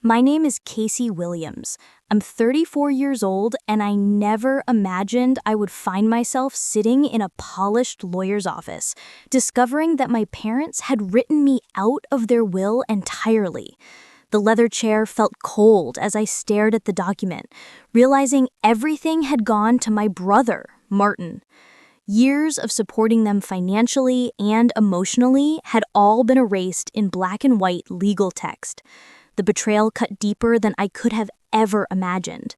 My name is Casey Williams. I'm 34 years old, and I never imagined I would find myself sitting in a polished lawyer's office, discovering that my parents had written me out of their will entirely. The leather chair felt cold as I stared at the document, realizing everything had gone to my brother, Martin. Years of supporting them financially and emotionally had all been erased in black and white legal text. The betrayal cut deeper than I could have ever imagined.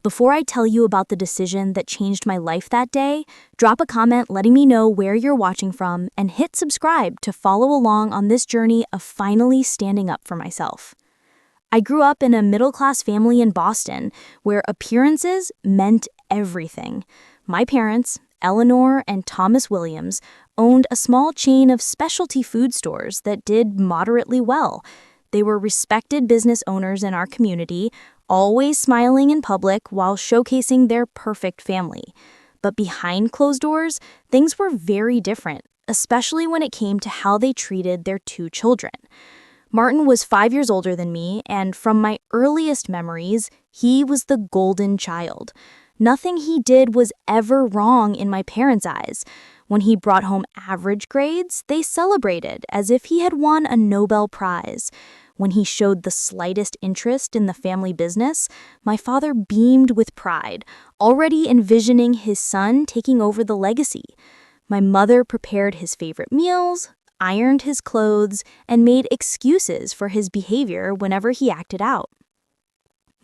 Before I tell you about the decision that changed my life that day, drop a comment letting me know where you're watching from and hit subscribe to follow along on this journey of finally standing up for myself. I grew up in a middle-class family in Boston where appearances meant everything. My parents, Eleanor and Thomas Williams, owned a small chain of specialty food stores that did moderately well. They were respected business owners in our community, always smiling in public while showcasing their perfect family. But behind closed doors, things were very different, especially when it came to how they treated their two children. Martin was 5 years older than me, and from my earliest memories, he was the golden child. Nothing he did was ever wrong in my parents' eyes. When he brought home average grades, they celebrated as if he had won a Nobel Prize. When he showed the slightest interest in the family business, my father beamed with pride, already envisioning his son taking over the legacy. My mother prepared his favorite meals, ironed his clothes, and made excuses for his behavior whenever he acted out.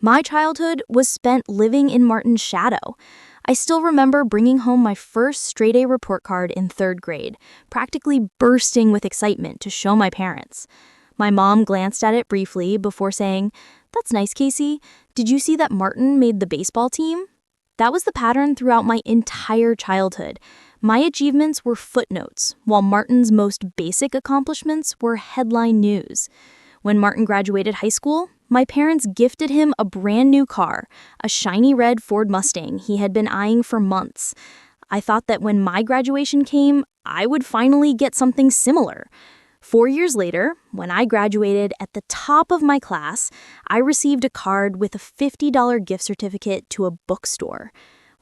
My childhood was spent living in Martin's shadow. I still remember bringing home my first straight-A report card in 3rd grade, practically bursting with excitement to show my parents. My mom glanced at it briefly before saying, "That's nice, Casey. Did you see that Martin made the baseball team?" That was the pattern throughout my entire childhood. My achievements were footnotes, while Martin's most basic accomplishments were headline news. When Martin graduated high school, my parents gifted him a brand new car, a shiny red Ford Mustang he had been eyeing for months. I thought that when my graduation came, I would finally get something similar. 4 years later, when I graduated at the top of my class, I received a card with a $50 gift certificate to a bookstore.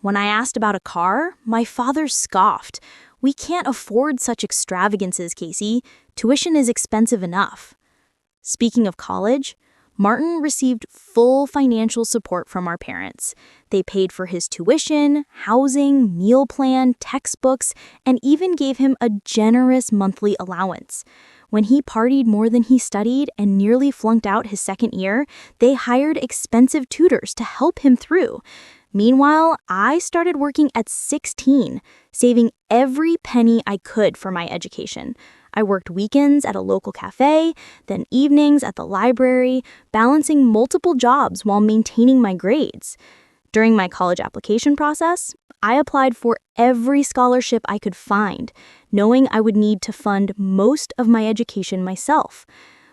When I asked about a car, my father scoffed. "We can't afford such extravagances, Casey. Tuition is expensive enough." Speaking of college, Martin received full financial support from our parents. They paid for his tuition, housing, meal plan, textbooks, and even gave him a generous monthly allowance. When he partied more than he studied and nearly flunked out his 2nd year, they hired expensive tutors to help him through. Meanwhile, I started working at 16, saving every penny I could for my education. I worked weekends at a local cafe, then evenings at the library, balancing multiple jobs while maintaining my grades. During my college application process, I applied for every scholarship I could find, knowing I would need to fund most of my education myself.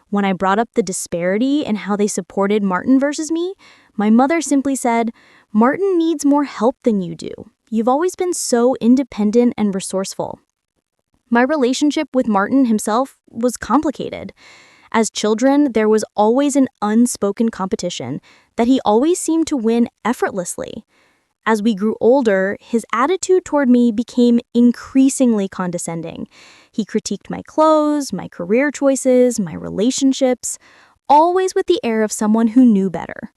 When I brought up the disparity in how they supported Martin versus me, my mother simply said, "Martin needs more help than you do. You've always been so independent and resourceful." My relationship with Martin himself was complicated. As children, there was always an unspoken competition that he always seemed to win effortlessly. As we grew older, his attitude toward me became increasingly condescending. He critiqued my clothes, my career choices, my relationships, always with the air of someone who knew better.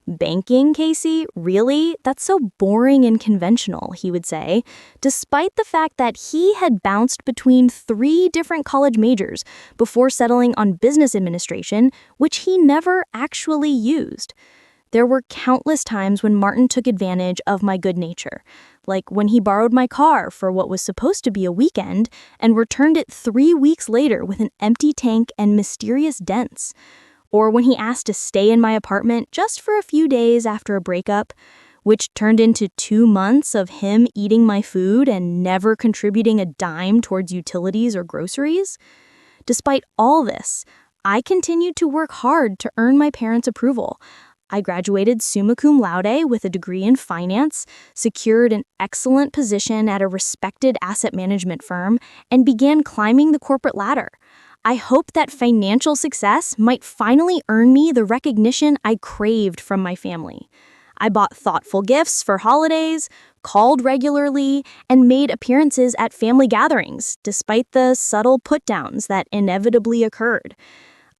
"Banking, Casey? Really? That's so boring and conventional," he would say, despite the fact that he had bounced between 3 different college majors before settling on business administration, which he never actually used. There were countless times when Martin took advantage of my good nature, like when he borrowed my car for what was supposed to be a weekend and returned it 3 weeks later with an empty tank and mysterious dents. Or when he asked to stay in my apartment just for a few days after a breakup, which turned into 2 months of him eating my food and never contributing a dime towards utilities or groceries. Despite all this, I continued to work hard to earn my parents' approval. I graduated summa cum laude with a degree in finance, secured an excellent position at a respected asset management firm, and began climbing the corporate ladder. I hoped that financial success might finally earn me the recognition I craved from my family. I bought thoughtful gifts for holidays, called regularly, and made appearances at family gatherings, despite the subtle put-downs that inevitably occurred.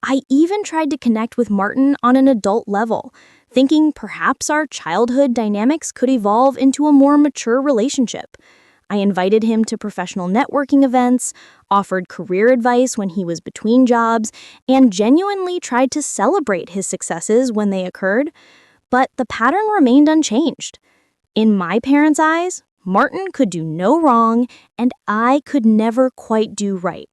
I even tried to connect with Martin on an adult level, thinking perhaps our childhood dynamics could evolve into a more mature relationship. I invited him to professional networking events, offered career advice when he was between jobs, and genuinely tried to celebrate his successes when they occurred. But the pattern remained unchanged. In my parents' eyes, Martin could do no wrong, and I could never quite do right.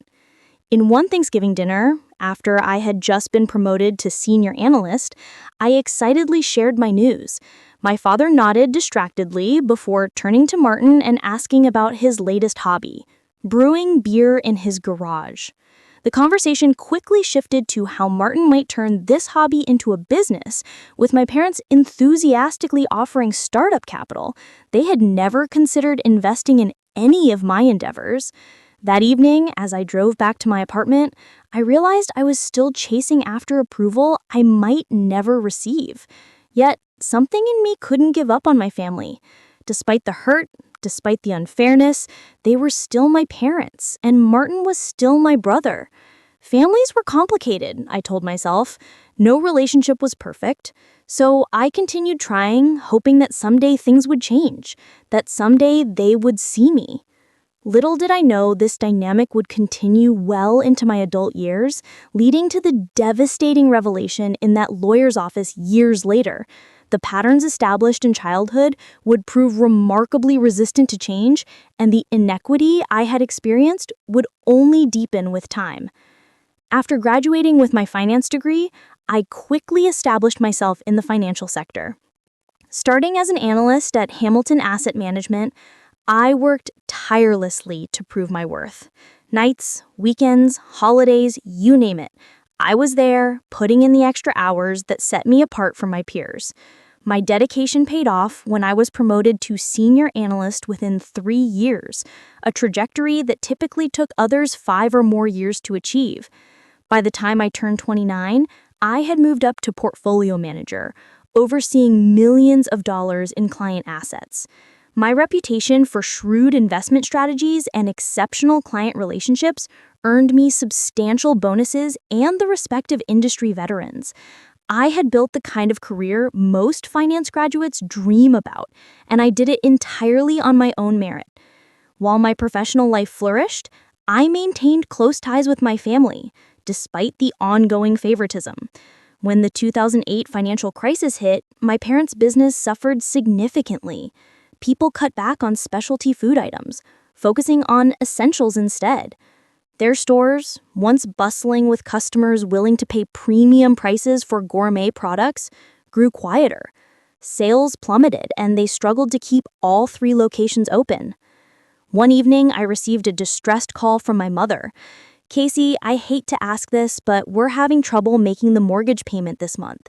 In one Thanksgiving dinner, after I had just been promoted to senior analyst, I excitedly shared my news. My father nodded distractedly before turning to Martin and asking about his latest hobby, brewing beer in his garage. The conversation quickly shifted to how Martin might turn this hobby into a business, with my parents enthusiastically offering startup capital. They had never considered investing in any of my endeavors. That evening, as I drove back to my apartment, I realized I was still chasing after approval I might never receive. Yet, something in me couldn't give up on my family. Despite the hurt, despite the unfairness, they were still my parents, and Martin was still my brother. Families were complicated, I told myself. No relationship was perfect. So I continued trying, hoping that someday things would change, that someday they would see me. Little did I know this dynamic would continue well into my adult years, leading to the devastating revelation in that lawyer's office years later. The patterns established in childhood would prove remarkably resistant to change, and the inequity I had experienced would only deepen with time. After graduating with my finance degree, I quickly established myself in the financial sector. Starting as an analyst at Hamilton Asset Management, I worked tirelessly to prove my worth. Nights, weekends, holidays, you name it. I was there, putting in the extra hours that set me apart from my peers. My dedication paid off when I was promoted to senior analyst within 3 years, a trajectory that typically took others 5 or more years to achieve. By the time I turned 29, I had moved up to portfolio manager, overseeing millions of dollars in client assets. My reputation for shrewd investment strategies and exceptional client relationships earned me substantial bonuses and the respect of industry veterans. I had built the kind of career most finance graduates dream about, and I did it entirely on my own merit. While my professional life flourished, I maintained close ties with my family, despite the ongoing favoritism. When the 2008 financial crisis hit, my parents' business suffered significantly. People cut back on specialty food items, focusing on essentials instead. Their stores, once bustling with customers willing to pay premium prices for gourmet products, grew quieter. Sales plummeted, and they struggled to keep all 3 locations open. One evening, I received a distressed call from my mother. "Casey, I hate to ask this, but we're having trouble making the mortgage payment this month.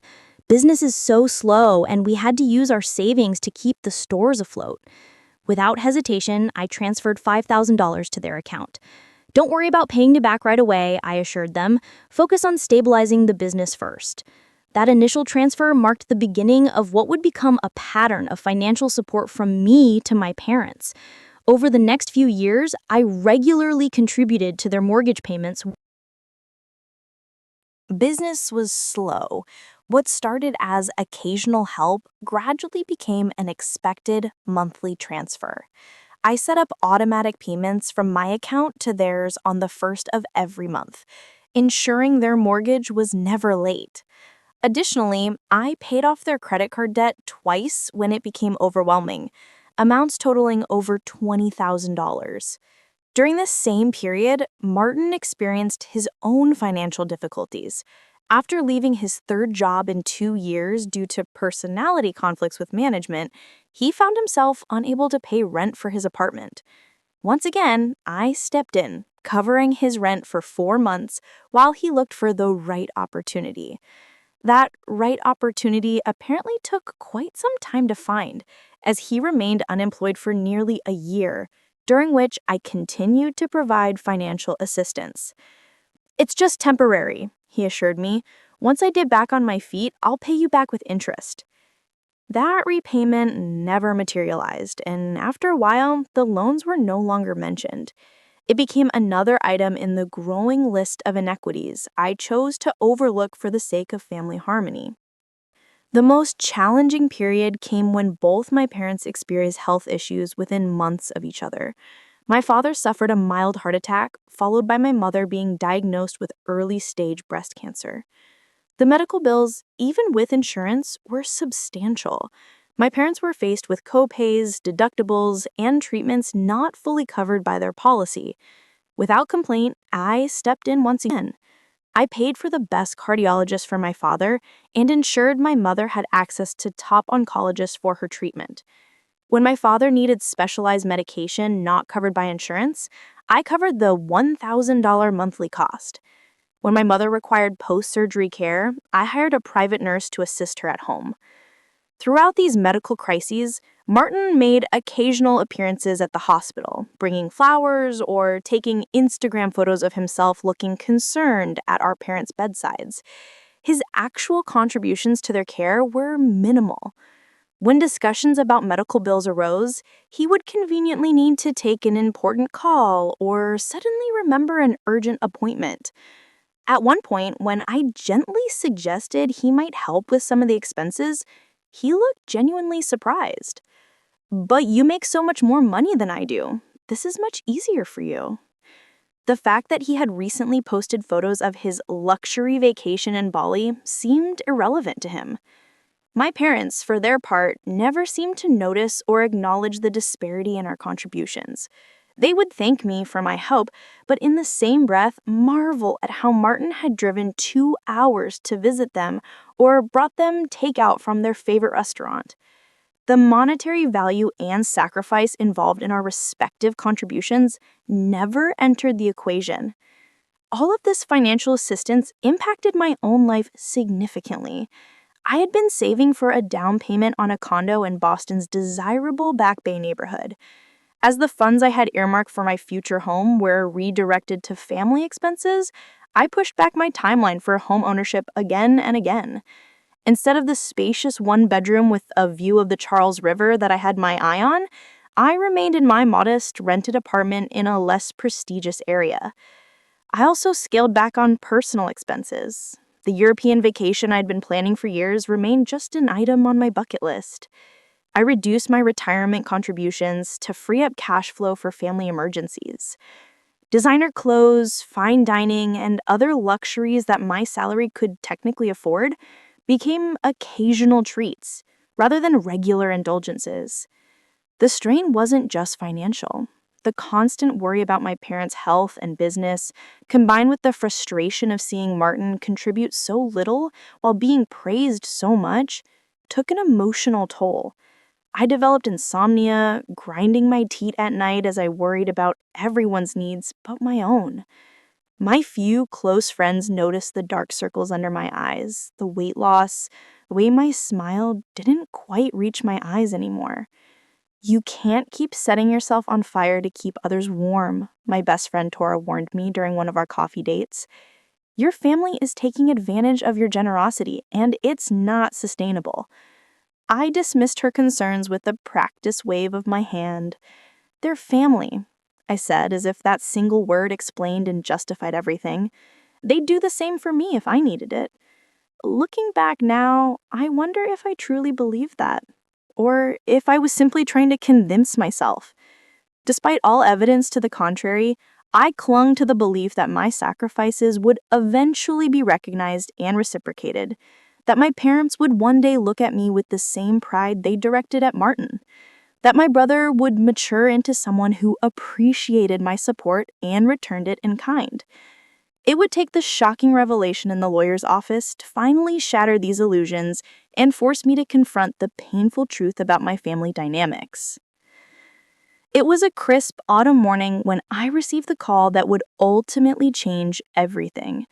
Business is so slow, and we had to use our savings to keep the stores afloat." Without hesitation, I transferred $5,000 to their account. "Don't worry about paying me back right away," I assured them. "Focus on stabilizing the business first." That initial transfer marked the beginning of what would become a pattern of financial support from me to my parents. Over the next few years, I regularly contributed to their mortgage payments. Business was slow. What started as occasional help gradually became an expected monthly transfer. I set up automatic payments from my account to theirs on the first of every month, ensuring their mortgage was never late. Additionally, I paid off their credit card debt twice when it became overwhelming, amounts totaling over $20,000. During this same period, Martin experienced his own financial difficulties. After leaving his 3rd job in 2 years due to personality conflicts with management, he found himself unable to pay rent for his apartment. Once again, I stepped in, covering his rent for 4 months while he looked for the right opportunity. That right opportunity apparently took quite some time to find, as he remained unemployed for nearly a year, during which I continued to provide financial assistance. "It's just temporary," he assured me. "Once I get back on my feet, I'll pay you back with interest." That repayment never materialized, and after a while, the loans were no longer mentioned. It became another item in the growing list of inequities I chose to overlook for the sake of family harmony. The most challenging period came when both my parents experienced health issues within months of each other. My father suffered a mild heart attack, followed by my mother being diagnosed with early stage breast cancer. The medical bills, even with insurance, were substantial. My parents were faced with copays, deductibles, and treatments not fully covered by their policy. Without complaint, I stepped in once again. I paid for the best cardiologist for my father and ensured my mother had access to top oncologists for her treatment. When my father needed specialized medication not covered by insurance, I covered the $1,000 monthly cost. When my mother required post-surgery care, I hired a private nurse to assist her at home. Throughout these medical crises, Martin made occasional appearances at the hospital, bringing flowers or taking Instagram photos of himself looking concerned at our parents' bedsides. His actual contributions to their care were minimal. When discussions about medical bills arose, he would conveniently need to take an important call or suddenly remember an urgent appointment. At one point, when I gently suggested he might help with some of the expenses, he looked genuinely surprised. "But you make so much more money than I do. This is much easier for you." The fact that he had recently posted photos of his luxury vacation in Bali seemed irrelevant to him. My parents, for their part, never seemed to notice or acknowledge the disparity in our contributions. They would thank me for my help, but in the same breath, marvel at how Martin had driven 2 hours to visit them or brought them takeout from their favorite restaurant. The monetary value and sacrifice involved in our respective contributions never entered the equation. All of this financial assistance impacted my own life significantly. I had been saving for a down payment on a condo in Boston's desirable Back Bay neighborhood. As the funds I had earmarked for my future home were redirected to family expenses, I pushed back my timeline for home ownership again and again. Instead of the spacious one-bedroom with a view of the Charles River that I had my eye on, I remained in my modest, rented apartment in a less prestigious area. I also scaled back on personal expenses. The European vacation I'd been planning for years remained just an item on my bucket list. I reduced my retirement contributions to free up cash flow for family emergencies. Designer clothes, fine dining, and other luxuries that my salary could technically afford became occasional treats rather than regular indulgences. The strain wasn't just financial. The constant worry about my parents' health and business, combined with the frustration of seeing Martin contribute so little while being praised so much, took an emotional toll. I developed insomnia, grinding my teeth at night as I worried about everyone's needs but my own. My few close friends noticed the dark circles under my eyes, the weight loss, the way my smile didn't quite reach my eyes anymore. "You can't keep setting yourself on fire to keep others warm," my best friend Tora warned me during one of our coffee dates. "Your family is taking advantage of your generosity, and it's not sustainable." I dismissed her concerns with a practiced wave of my hand. "They're family," I said, as if that single word explained and justified everything. "They'd do the same for me if I needed it." Looking back now, I wonder if I truly believed that, or if I was simply trying to convince myself. Despite all evidence to the contrary, I clung to the belief that my sacrifices would eventually be recognized and reciprocated, that my parents would one day look at me with the same pride they directed at Martin, that my brother would mature into someone who appreciated my support and returned it in kind. It would take the shocking revelation in the lawyer's office to finally shatter these illusions and force me to confront the painful truth about my family dynamics. It was a crisp autumn morning when I received the call that would ultimately change everything.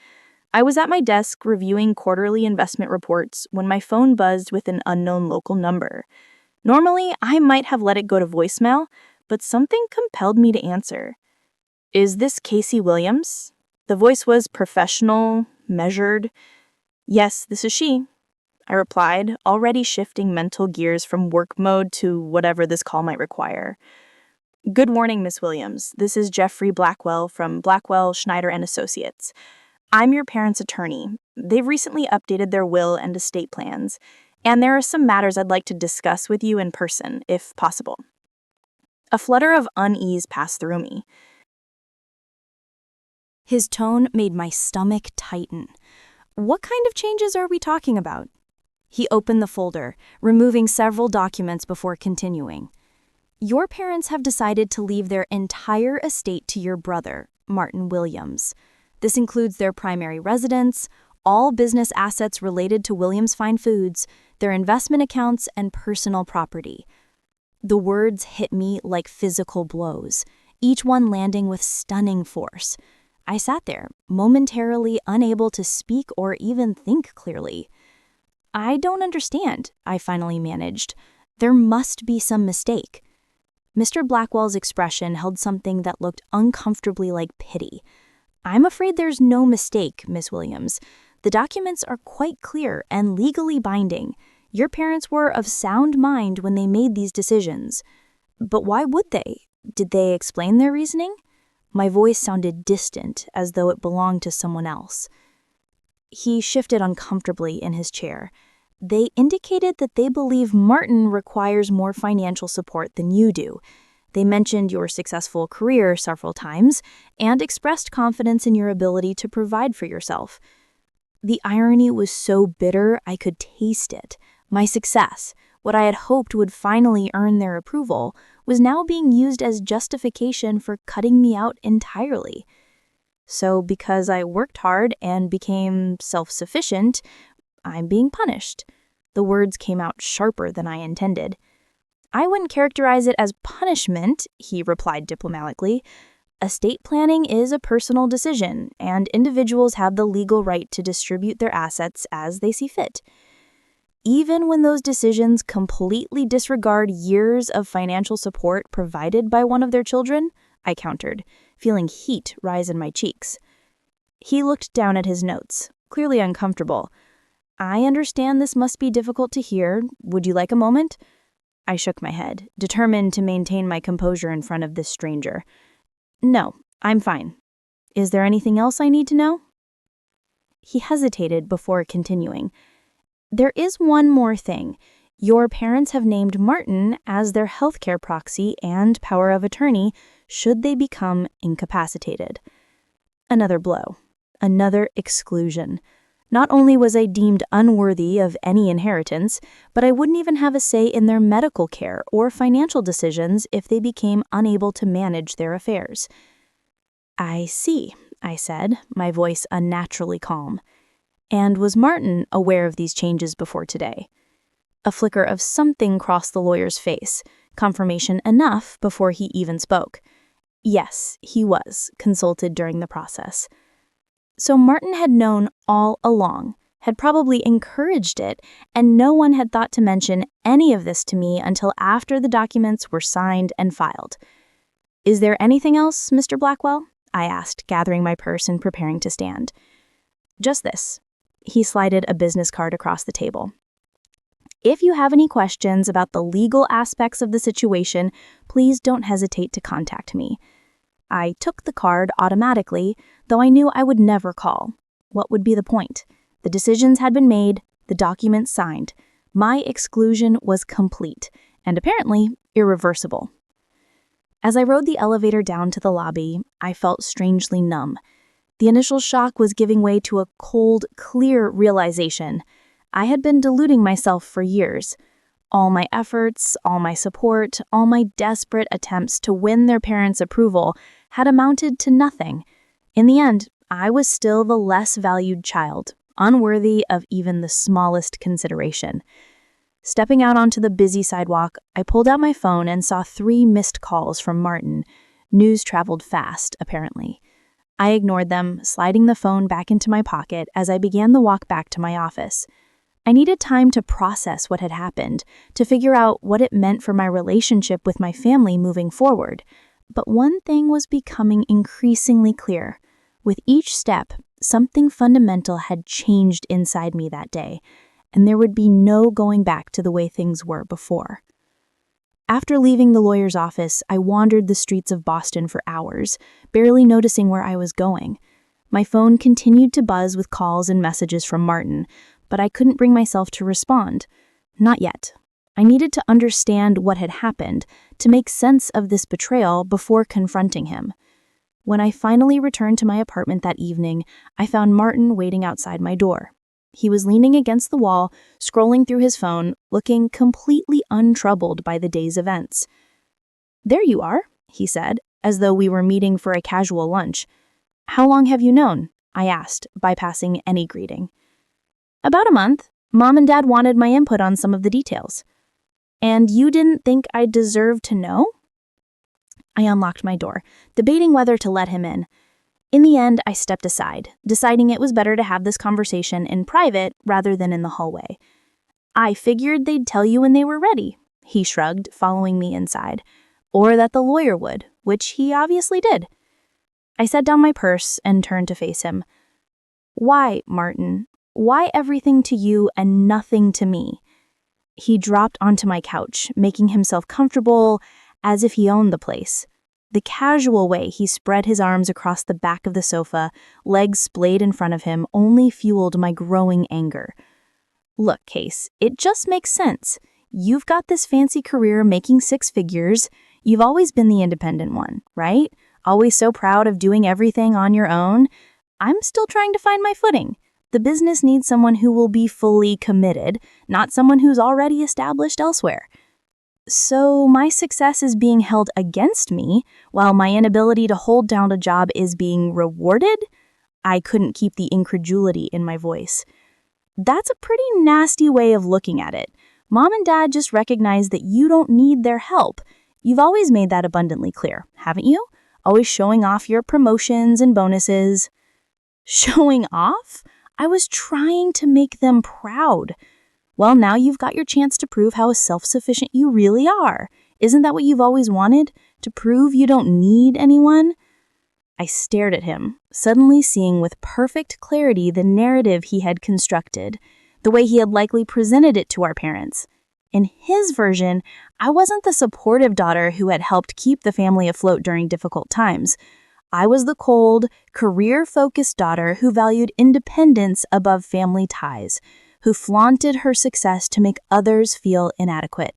I was at my desk reviewing quarterly investment reports when my phone buzzed with an unknown local number. Normally, I might have let it go to voicemail, but something compelled me to answer. "Is this Casey Williams?" The voice was professional, measured. "Yes, this is she," I replied, already shifting mental gears from work mode to whatever this call might require. "Good morning, Miss Williams. This is Jeffrey Blackwell from Blackwell, Schneider and Associates. I'm your parents' attorney. They've recently updated their will and estate plans, and there are some matters I'd like to discuss with you in person, if possible." A flutter of unease passed through me. His tone made my stomach tighten. What kind of changes are we talking about? He opened the folder, removing several documents before continuing. Your parents have decided to leave their entire estate to your brother, Martin Williams. This includes their primary residence, all business assets related to Williams Fine Foods, their investment accounts, and personal property. The words hit me like physical blows, each one landing with stunning force. I sat there, momentarily unable to speak or even think clearly. "I don't understand," I finally managed. "There must be some mistake." Mr. Blackwell's expression held something that looked uncomfortably like pity. "I'm afraid there's no mistake, Miss Williams. The documents are quite clear and legally binding. Your parents were of sound mind when they made these decisions." "But why would they? Did they explain their reasoning?" My voice sounded distant, as though it belonged to someone else. He shifted uncomfortably in his chair. "They indicated that they believe Martin requires more financial support than you do. They mentioned your successful career several times and expressed confidence in your ability to provide for yourself." The irony was so bitter I could taste it. My success, what I had hoped would finally earn their approval, was now being used as justification for cutting me out entirely. So because I worked hard and became self-sufficient, I'm being punished. The words came out sharper than I intended. "I wouldn't characterize it as punishment," he replied diplomatically. "Estate planning is a personal decision, and individuals have the legal right to distribute their assets as they see fit. Even when those decisions completely disregard years of financial support provided by one of their children," I countered, feeling heat rise in my cheeks. He looked down at his notes, clearly uncomfortable. "I understand this must be difficult to hear. Would you like a moment?" I shook my head, determined to maintain my composure in front of this stranger. "No, I'm fine. Is there anything else I need to know?" He hesitated before continuing. "There is one more thing. Your parents have named Martin as their healthcare proxy and power of attorney should they become incapacitated." Another blow. Another exclusion. Not only was I deemed unworthy of any inheritance, but I wouldn't even have a say in their medical care or financial decisions if they became unable to manage their affairs. "I see," I said, my voice unnaturally calm. "And was Martin aware of these changes before today?" A flicker of something crossed the lawyer's face, confirmation enough before he even spoke. "Yes, he was consulted during the process." So Martin had known all along, had probably encouraged it, and no one had thought to mention any of this to me until after the documents were signed and filed. "Is there anything else, Mr. Blackwell?" I asked, gathering my purse and preparing to stand. "Just this." He slided a business card across the table. "If you have any questions about the legal aspects of the situation, please don't hesitate to contact me." I took the card automatically, though I knew I would never call. What would be the point? The decisions had been made, the documents signed. My exclusion was complete, and apparently irreversible. As I rode the elevator down to the lobby, I felt strangely numb. The initial shock was giving way to a cold, clear realization. I had been deluding myself for years. All my efforts, all my support, all my desperate attempts to win their parents' approval had amounted to nothing. In the end, I was still the less valued child, unworthy of even the smallest consideration. Stepping out onto the busy sidewalk, I pulled out my phone and saw 3 missed calls from Martin. News traveled fast, apparently. I ignored them, sliding the phone back into my pocket as I began the walk back to my office. I needed time to process what had happened, to figure out what it meant for my relationship with my family moving forward. But one thing was becoming increasingly clear. With each step, something fundamental had changed inside me that day, and there would be no going back to the way things were before. After leaving the lawyer's office, I wandered the streets of Boston for hours, barely noticing where I was going. My phone continued to buzz with calls and messages from Martin, but I couldn't bring myself to respond. Not yet. I needed to understand what had happened, to make sense of this betrayal before confronting him. When I finally returned to my apartment that evening, I found Martin waiting outside my door. He was leaning against the wall, scrolling through his phone, looking completely untroubled by the day's events. "There you are," he said, as though we were meeting for a casual lunch. "How long have you known?" I asked, bypassing any greeting. "About a month. Mom and Dad wanted my input on some of the details." "And you didn't think I deserved to know?" I unlocked my door, debating whether to let him in. In the end, I stepped aside, deciding it was better to have this conversation in private rather than in the hallway. "I figured they'd tell you when they were ready," he shrugged, following me inside. "Or that the lawyer would, which he obviously did." I set down my purse and turned to face him. "Why, Martin? Why everything to you and nothing to me?" He dropped onto my couch, making himself comfortable, as if he owned the place. The casual way he spread his arms across the back of the sofa, legs splayed in front of him, only fueled my growing anger. "Look, Case, it just makes sense. You've got this fancy career making six figures. You've always been the independent one, right? Always so proud of doing everything on your own. I'm still trying to find my footing. The business needs someone who will be fully committed, not someone who's already established elsewhere. So my success is being held against me, while my inability to hold down a job is being rewarded?" I couldn't keep the incredulity in my voice. "That's a pretty nasty way of looking at it. Mom and Dad just recognize that you don't need their help. You've always made that abundantly clear, haven't you? Always showing off your promotions and bonuses." "Showing off? I was trying to make them proud." "Well, now you've got your chance to prove how self-sufficient you really are. Isn't that what you've always wanted? To prove you don't need anyone?" I stared at him, suddenly seeing with perfect clarity the narrative he had constructed, the way he had likely presented it to our parents. In his version, I wasn't the supportive daughter who had helped keep the family afloat during difficult times. I was the cold, career-focused daughter who valued independence above family ties, who flaunted her success to make others feel inadequate.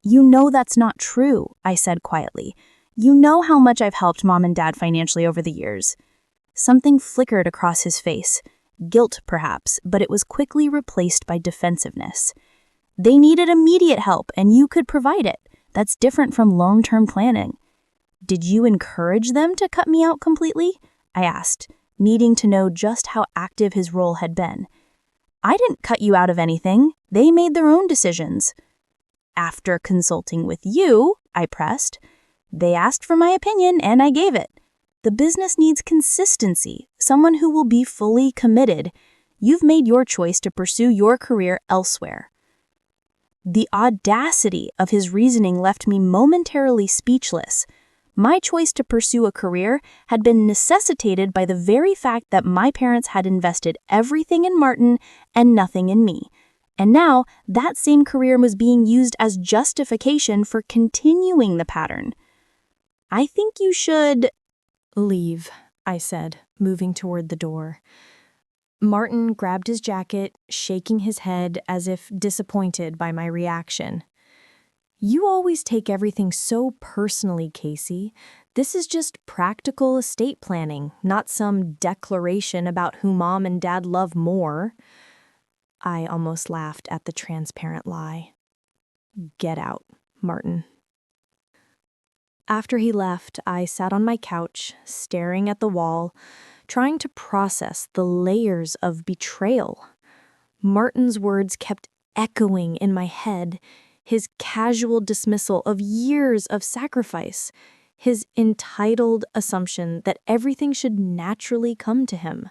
"You know that's not true," I said quietly. "You know how much I've helped Mom and Dad financially over the years." Something flickered across his face. Guilt, perhaps, but it was quickly replaced by defensiveness. "They needed immediate help, and you could provide it. That's different from long-term planning." "Did you encourage them to cut me out completely?" I asked, needing to know just how active his role had been. "I didn't cut you out of anything. They made their own decisions." "After consulting with you," I pressed. "They asked for my opinion, and I gave it. The business needs consistency, someone who will be fully committed. You've made your choice to pursue your career elsewhere." The audacity of his reasoning left me momentarily speechless. My choice to pursue a career had been necessitated by the very fact that my parents had invested everything in Martin and nothing in me. And now, that same career was being used as justification for continuing the pattern. "I think you should leave," I said, moving toward the door. Martin grabbed his jacket, shaking his head as if disappointed by my reaction. "You always take everything so personally, Casey. This is just practical estate planning, not some declaration about who Mom and Dad love more." I almost laughed at the transparent lie. "Get out, Martin." After he left, I sat on my couch, staring at the wall, trying to process the layers of betrayal. Martin's words kept echoing in my head, his casual dismissal of years of sacrifice, his entitled assumption that everything should naturally come to him.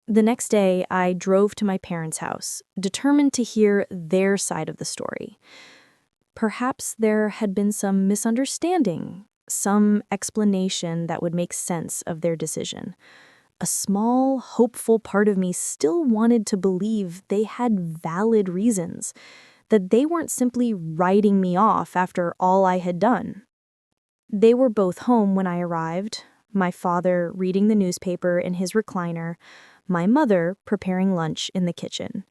The next day, I drove to my parents' house, determined to hear their side of the story. Perhaps there had been some misunderstanding, some explanation that would make sense of their decision. A small, hopeful part of me still wanted to believe they had valid reasons, that they weren't simply writing me off after all I had done. They were both home when I arrived, my father reading the newspaper in his recliner, my mother preparing lunch in the kitchen.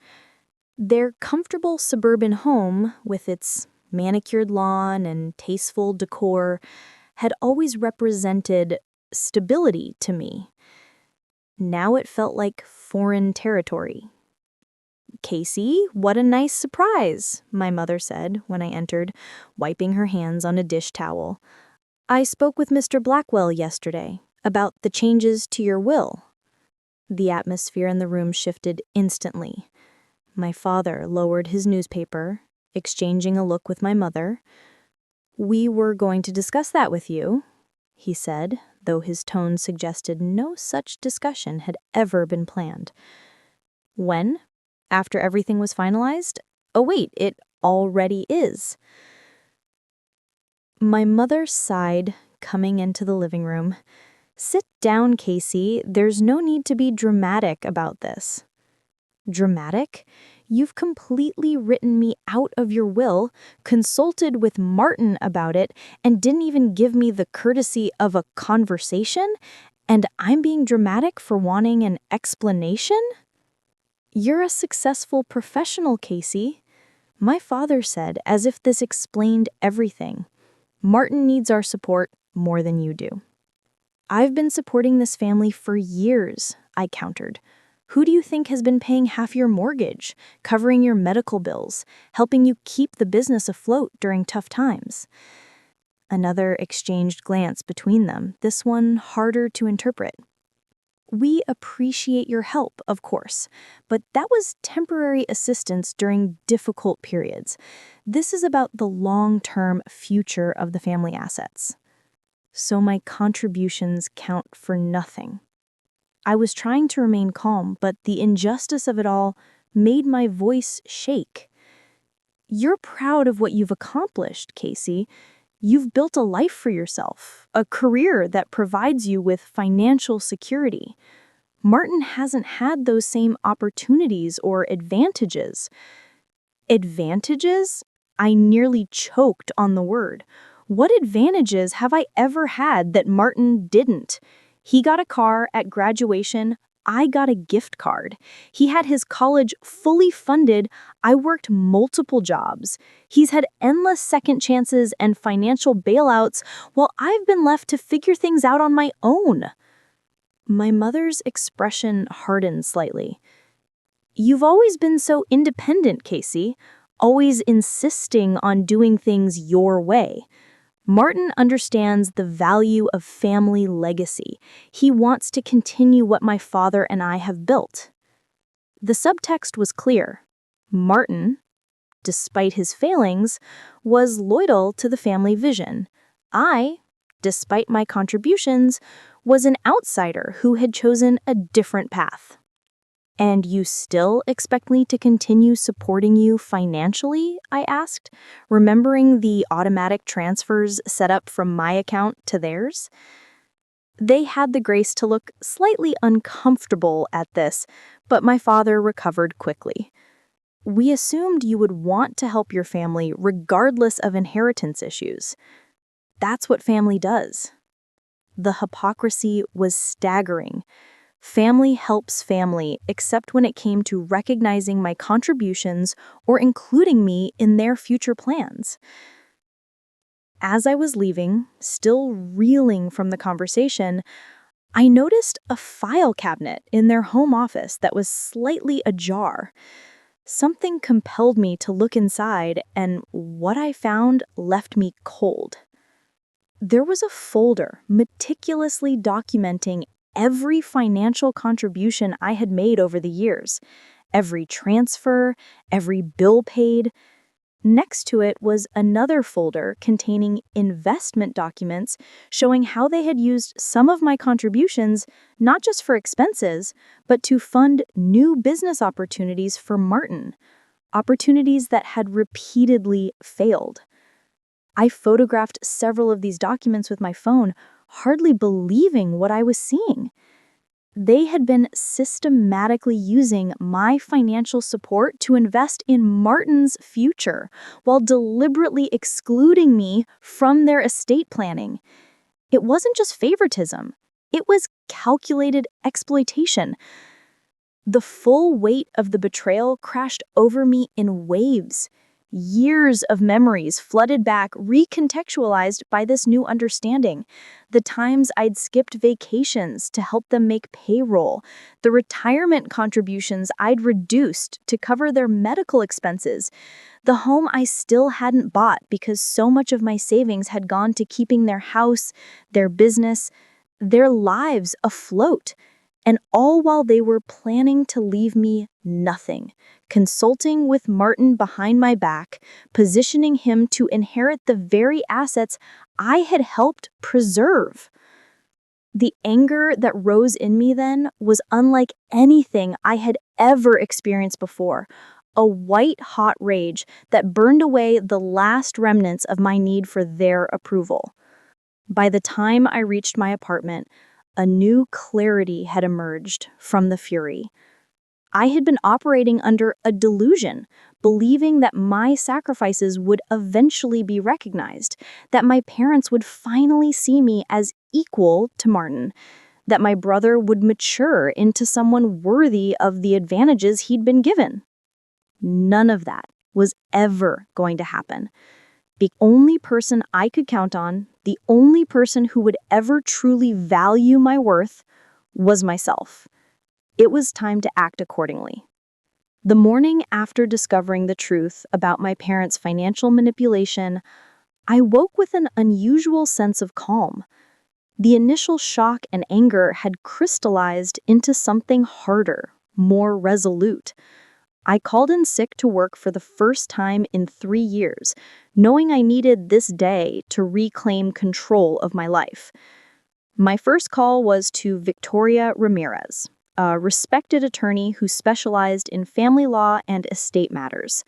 Their comfortable suburban home, with its manicured lawn and tasteful decor, had always represented stability to me. Now it felt like foreign territory. "Casey, what a nice surprise," my mother said when I entered, wiping her hands on a dish towel. "I spoke with Mr. Blackwell yesterday about the changes to your will." The atmosphere in the room shifted instantly. My father lowered his newspaper, exchanging a look with my mother. "We were going to discuss that with you," he said, though his tone suggested no such discussion had ever been planned. "When? After everything was finalized? Oh wait, it already is." My mother sighed, coming into the living room. "Sit down, Casey. There's no need to be dramatic about this." "Dramatic? You've completely written me out of your will, consulted with Martin about it, and didn't even give me the courtesy of a conversation? And I'm being dramatic for wanting an explanation?" "You're a successful professional, Casey," my father said, as if this explained everything. "Martin needs our support more than you do." "I've been supporting this family for years," I countered. "Who do you think has been paying half your mortgage, covering your medical bills, helping you keep the business afloat during tough times?" Another exchanged glance between them, this one harder to interpret. "We appreciate your help, of course, but that was temporary assistance during difficult periods. This is about the long-term future of the family assets. So my contributions count for nothing." I was trying to remain calm, but the injustice of it all made my voice shake. "You're proud of what you've accomplished, Casey. You've built a life for yourself, a career that provides you with financial security. Martin hasn't had those same opportunities or advantages." "Advantages?" I nearly choked on the word. What advantages have I ever had that Martin didn't? He got a car at graduation. I got a gift card. He had his college fully funded. I worked multiple jobs. He's had endless second chances and financial bailouts, while I've been left to figure things out on my own. My mother's expression hardened slightly. "You've always been so independent, Casey, always insisting on doing things your way. Martin understands the value of family legacy. He wants to continue what my father and I have built." The subtext was clear. Martin, despite his failings, was loyal to the family vision. I, despite my contributions, was an outsider who had chosen a different path. "And you still expect me to continue supporting you financially?" I asked, remembering the automatic transfers set up from my account to theirs. They had the grace to look slightly uncomfortable at this, but my father recovered quickly. "We assumed you would want to help your family regardless of inheritance issues. That's what family does." The hypocrisy was staggering. Family helps family, except when it came to recognizing my contributions or including me in their future plans. As I was leaving, still reeling from the conversation, I noticed a file cabinet in their home office that was slightly ajar. Something compelled me to look inside, and what I found left me cold. There was a folder meticulously documenting every financial contribution I had made over the years, every transfer, every bill paid. Next to it was another folder containing investment documents showing how they had used some of my contributions not just for expenses, but to fund new business opportunities for Martin, opportunities that had repeatedly failed. I photographed several of these documents with my phone, hardly believing what I was seeing. They had been systematically using my financial support to invest in Martin's future while deliberately excluding me from their estate planning. It wasn't just favoritism, it was calculated exploitation. The full weight of the betrayal crashed over me in waves. Years of memories flooded back, recontextualized by this new understanding. The times I'd skipped vacations to help them make payroll, the retirement contributions I'd reduced to cover their medical expenses, the home I still hadn't bought because so much of my savings had gone to keeping their house, their business, their lives afloat. And all while they were planning to leave me nothing, consulting with Martin behind my back, positioning him to inherit the very assets I had helped preserve. The anger that rose in me then was unlike anything I had ever experienced before, a white-hot rage that burned away the last remnants of my need for their approval. By the time I reached my apartment, a new clarity had emerged from the fury. I had been operating under a delusion, believing that my sacrifices would eventually be recognized, that my parents would finally see me as equal to Martin, that my brother would mature into someone worthy of the advantages he'd been given. None of that was ever going to happen. The only person I could count on, the only person who would ever truly value my worth, was myself. It was time to act accordingly. The morning after discovering the truth about my parents' financial manipulation, I woke with an unusual sense of calm. The initial shock and anger had crystallized into something harder, more resolute. I called in sick to work for the first time in 3 years, knowing I needed this day to reclaim control of my life. My first call was to Victoria Ramirez, a respected attorney who specialized in family law and estate matters.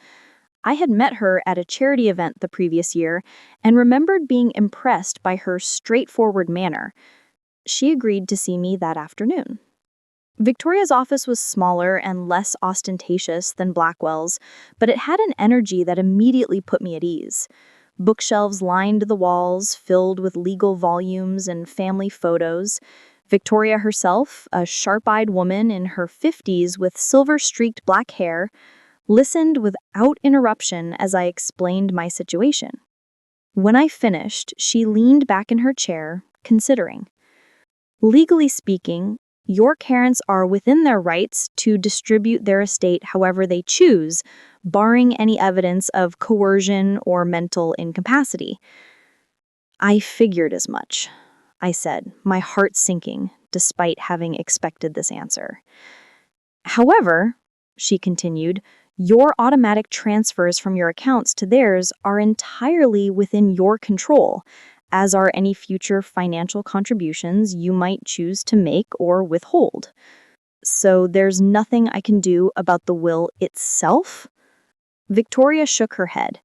I had met her at a charity event the previous year and remembered being impressed by her straightforward manner. She agreed to see me that afternoon. Victoria's office was smaller and less ostentatious than Blackwell's, but it had an energy that immediately put me at ease. Bookshelves lined the walls, filled with legal volumes and family photos. Victoria herself, a sharp-eyed woman in her 50s with silver-streaked black hair, listened without interruption as I explained my situation. When I finished, she leaned back in her chair, considering. Legally speaking, your parents are within their rights to distribute their estate however they choose, barring any evidence of coercion or mental incapacity. I figured as much, I said, my heart sinking, despite having expected this answer. However, she continued, your automatic transfers from your accounts to theirs are entirely within your control, as are any future financial contributions you might choose to make or withhold. So there's nothing I can do about the will itself? Victoria shook her head.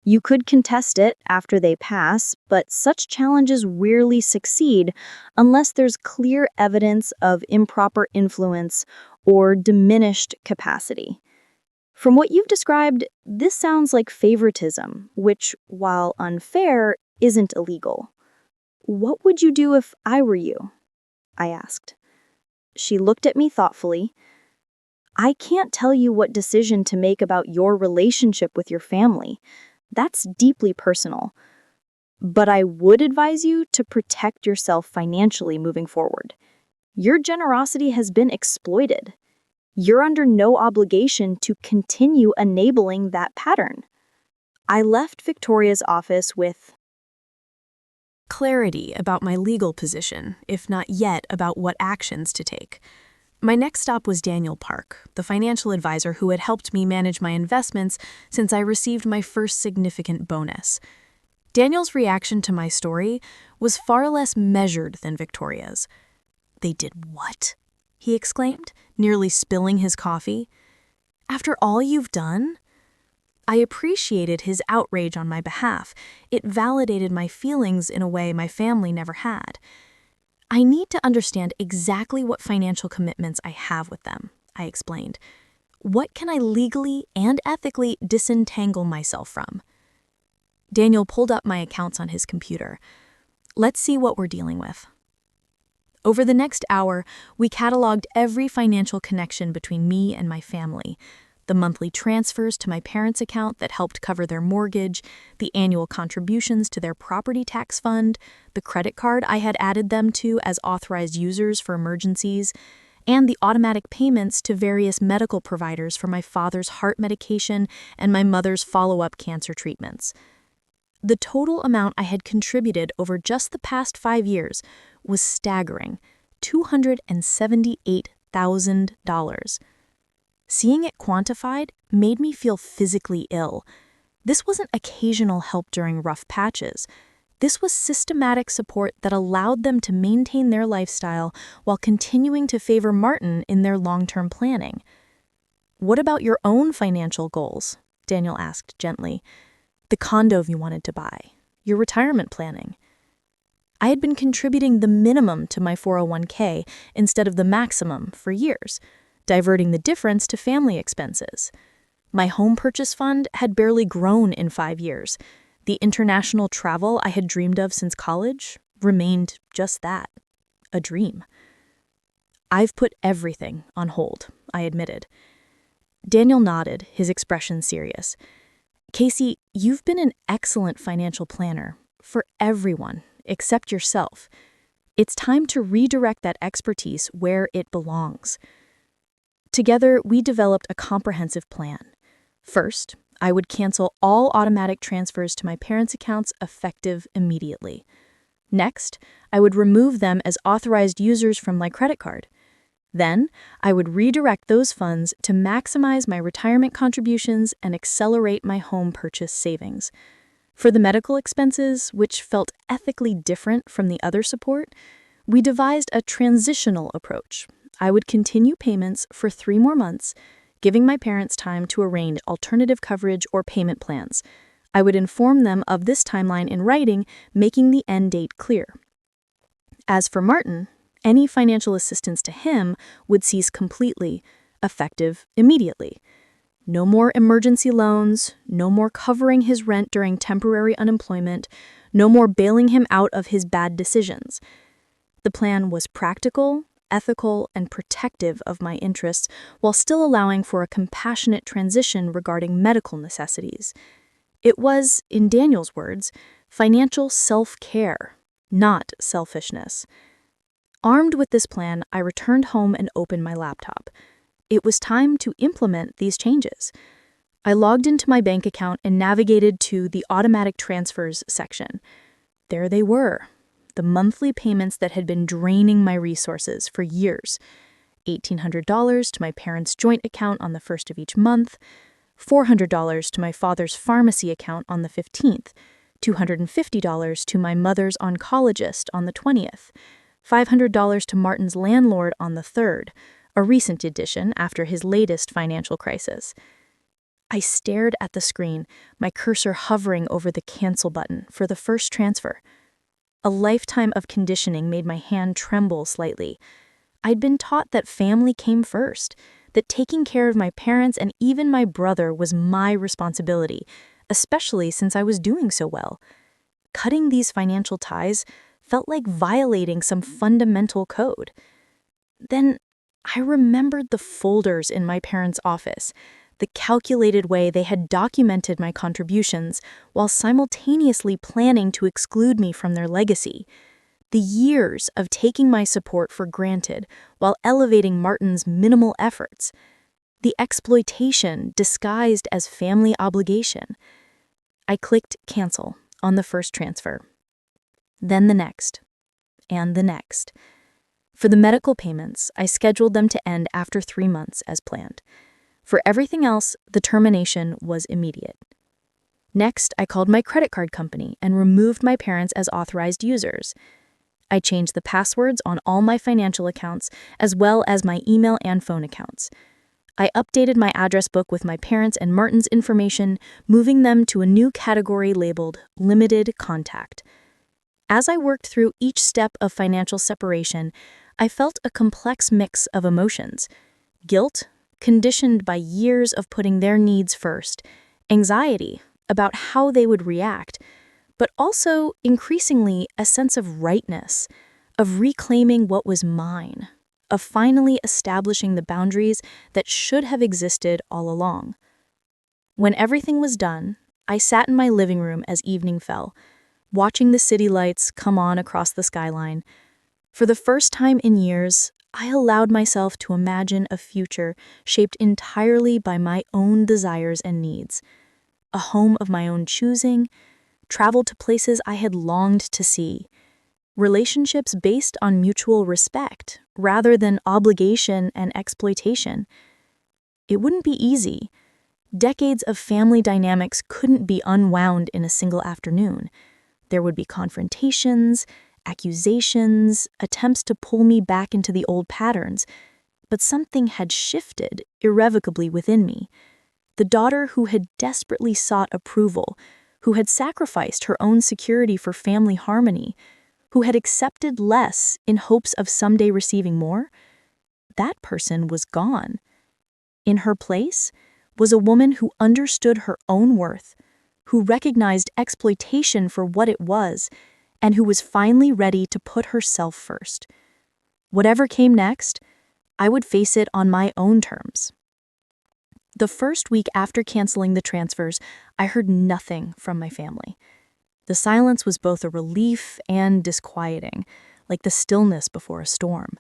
You could contest it after they pass, but such challenges rarely succeed unless there's clear evidence of improper influence or diminished capacity. From what you've described, this sounds like favoritism, which, while unfair, isn't illegal. What would you do if I were you? I asked. She looked at me thoughtfully. I can't tell you what decision to make about your relationship with your family. That's deeply personal. But I would advise you to protect yourself financially moving forward. Your generosity has been exploited. You're under no obligation to continue enabling that pattern. I left Victoria's office with clarity about my legal position, if not yet about what actions to take. My next stop was Daniel Park, the financial advisor who had helped me manage my investments since I received my first significant bonus. Daniel's reaction to my story was far less measured than Victoria's. "They did what?" he exclaimed, nearly spilling his coffee. "After all you've done?" I appreciated his outrage on my behalf. It validated my feelings in a way my family never had. I need to understand exactly what financial commitments I have with them, I explained. What can I legally and ethically disentangle myself from? Daniel pulled up my accounts on his computer. Let's see what we're dealing with. Over the next hour, we cataloged every financial connection between me and my family. The monthly transfers to my parents' account that helped cover their mortgage, the annual contributions to their property tax fund, the credit card I had added them to as authorized users for emergencies, and the automatic payments to various medical providers for my father's heart medication and my mother's follow-up cancer treatments. The total amount I had contributed over just the past 5 years was staggering, $278,000. Seeing it quantified made me feel physically ill. This wasn't occasional help during rough patches. This was systematic support that allowed them to maintain their lifestyle while continuing to favor Martin in their long-term planning. "What about your own financial goals?" Daniel asked gently. "The condo you wanted to buy, your retirement planning." I had been contributing the minimum to my 401k instead of the maximum for years, diverting the difference to family expenses. My home purchase fund had barely grown in 5 years. The international travel I had dreamed of since college remained just that, a dream. "I've put everything on hold," I admitted. Daniel nodded, his expression serious. "Casey, you've been an excellent financial planner for everyone except yourself. It's time to redirect that expertise where it belongs." Together, we developed a comprehensive plan. First, I would cancel all automatic transfers to my parents' accounts effective immediately. Next, I would remove them as authorized users from my credit card. Then, I would redirect those funds to maximize my retirement contributions and accelerate my home purchase savings. For the medical expenses, which felt ethically different from the other support, we devised a transitional approach. I would continue payments for 3 more months, giving my parents time to arrange alternative coverage or payment plans. I would inform them of this timeline in writing, making the end date clear. As for Martin, any financial assistance to him would cease completely, effective immediately. No more emergency loans, no more covering his rent during temporary unemployment, no more bailing him out of his bad decisions. The plan was practical, ethical, and protective of my interests while still allowing for a compassionate transition regarding medical necessities. It was, in Daniel's words, financial self-care, not selfishness. Armed with this plan, I returned home and opened my laptop. It was time to implement these changes. I logged into my bank account and navigated to the automatic transfers section. There they were, the monthly payments that had been draining my resources for years. $1,800 to my parents' joint account on the 1st of each month, $400 to my father's pharmacy account on the 15th, $250 to my mother's oncologist on the 20th, $500 to Martin's landlord on the 3rd, a recent addition after his latest financial crisis. I stared at the screen, my cursor hovering over the cancel button for the first transfer. A lifetime of conditioning made my hand tremble slightly. I'd been taught that family came first, that taking care of my parents and even my brother was my responsibility, especially since I was doing so well. Cutting these financial ties felt like violating some fundamental code. Then I remembered the folders in my parents' office, the calculated way they had documented my contributions while simultaneously planning to exclude me from their legacy. The years of taking my support for granted while elevating Martin's minimal efforts. The exploitation disguised as family obligation. I clicked cancel on the first transfer. Then the next, and the next. For the medical payments, I scheduled them to end after 3 months as planned. For everything else, the termination was immediate. Next, I called my credit card company and removed my parents as authorized users. I changed the passwords on all my financial accounts as well as my email and phone accounts. I updated my address book with my parents' and Martin's information, moving them to a new category labeled Limited Contact. As I worked through each step of financial separation, I felt a complex mix of emotions: guilt, conditioned by years of putting their needs first, anxiety about how they would react, but also, increasingly, a sense of rightness, of reclaiming what was mine, of finally establishing the boundaries that should have existed all along. When everything was done, I sat in my living room as evening fell, watching the city lights come on across the skyline. For the first time in years, I allowed myself to imagine a future shaped entirely by my own desires and needs. A home of my own choosing, travel to places I had longed to see, relationships based on mutual respect rather than obligation and exploitation. It wouldn't be easy. Decades of family dynamics couldn't be unwound in a single afternoon. There would be confrontations, accusations, attempts to pull me back into the old patterns, but something had shifted irrevocably within me. The daughter who had desperately sought approval, who had sacrificed her own security for family harmony, who had accepted less in hopes of someday receiving more, that person was gone. In her place was a woman who understood her own worth, who recognized exploitation for what it was, and who was finally ready to put herself first. Whatever came next, I would face it on my own terms. The first week after canceling the transfers, I heard nothing from my family. The silence was both a relief and disquieting, like the stillness before a storm.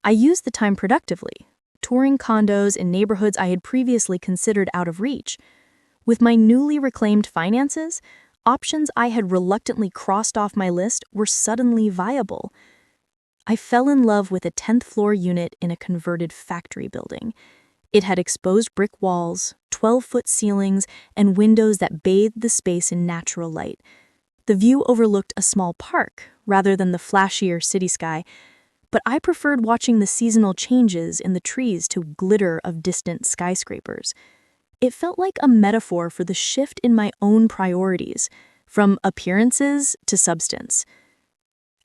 I used the time productively, touring condos in neighborhoods I had previously considered out of reach. With my newly reclaimed finances, options I had reluctantly crossed off my list were suddenly viable. I fell in love with a 10th floor unit in a converted factory building. It had exposed brick walls, 12-foot ceilings, and windows that bathed the space in natural light. The view overlooked a small park rather than the flashier city sky, but I preferred watching the seasonal changes in the trees to glitter of distant skyscrapers. It felt like a metaphor for the shift in my own priorities, from appearances to substance.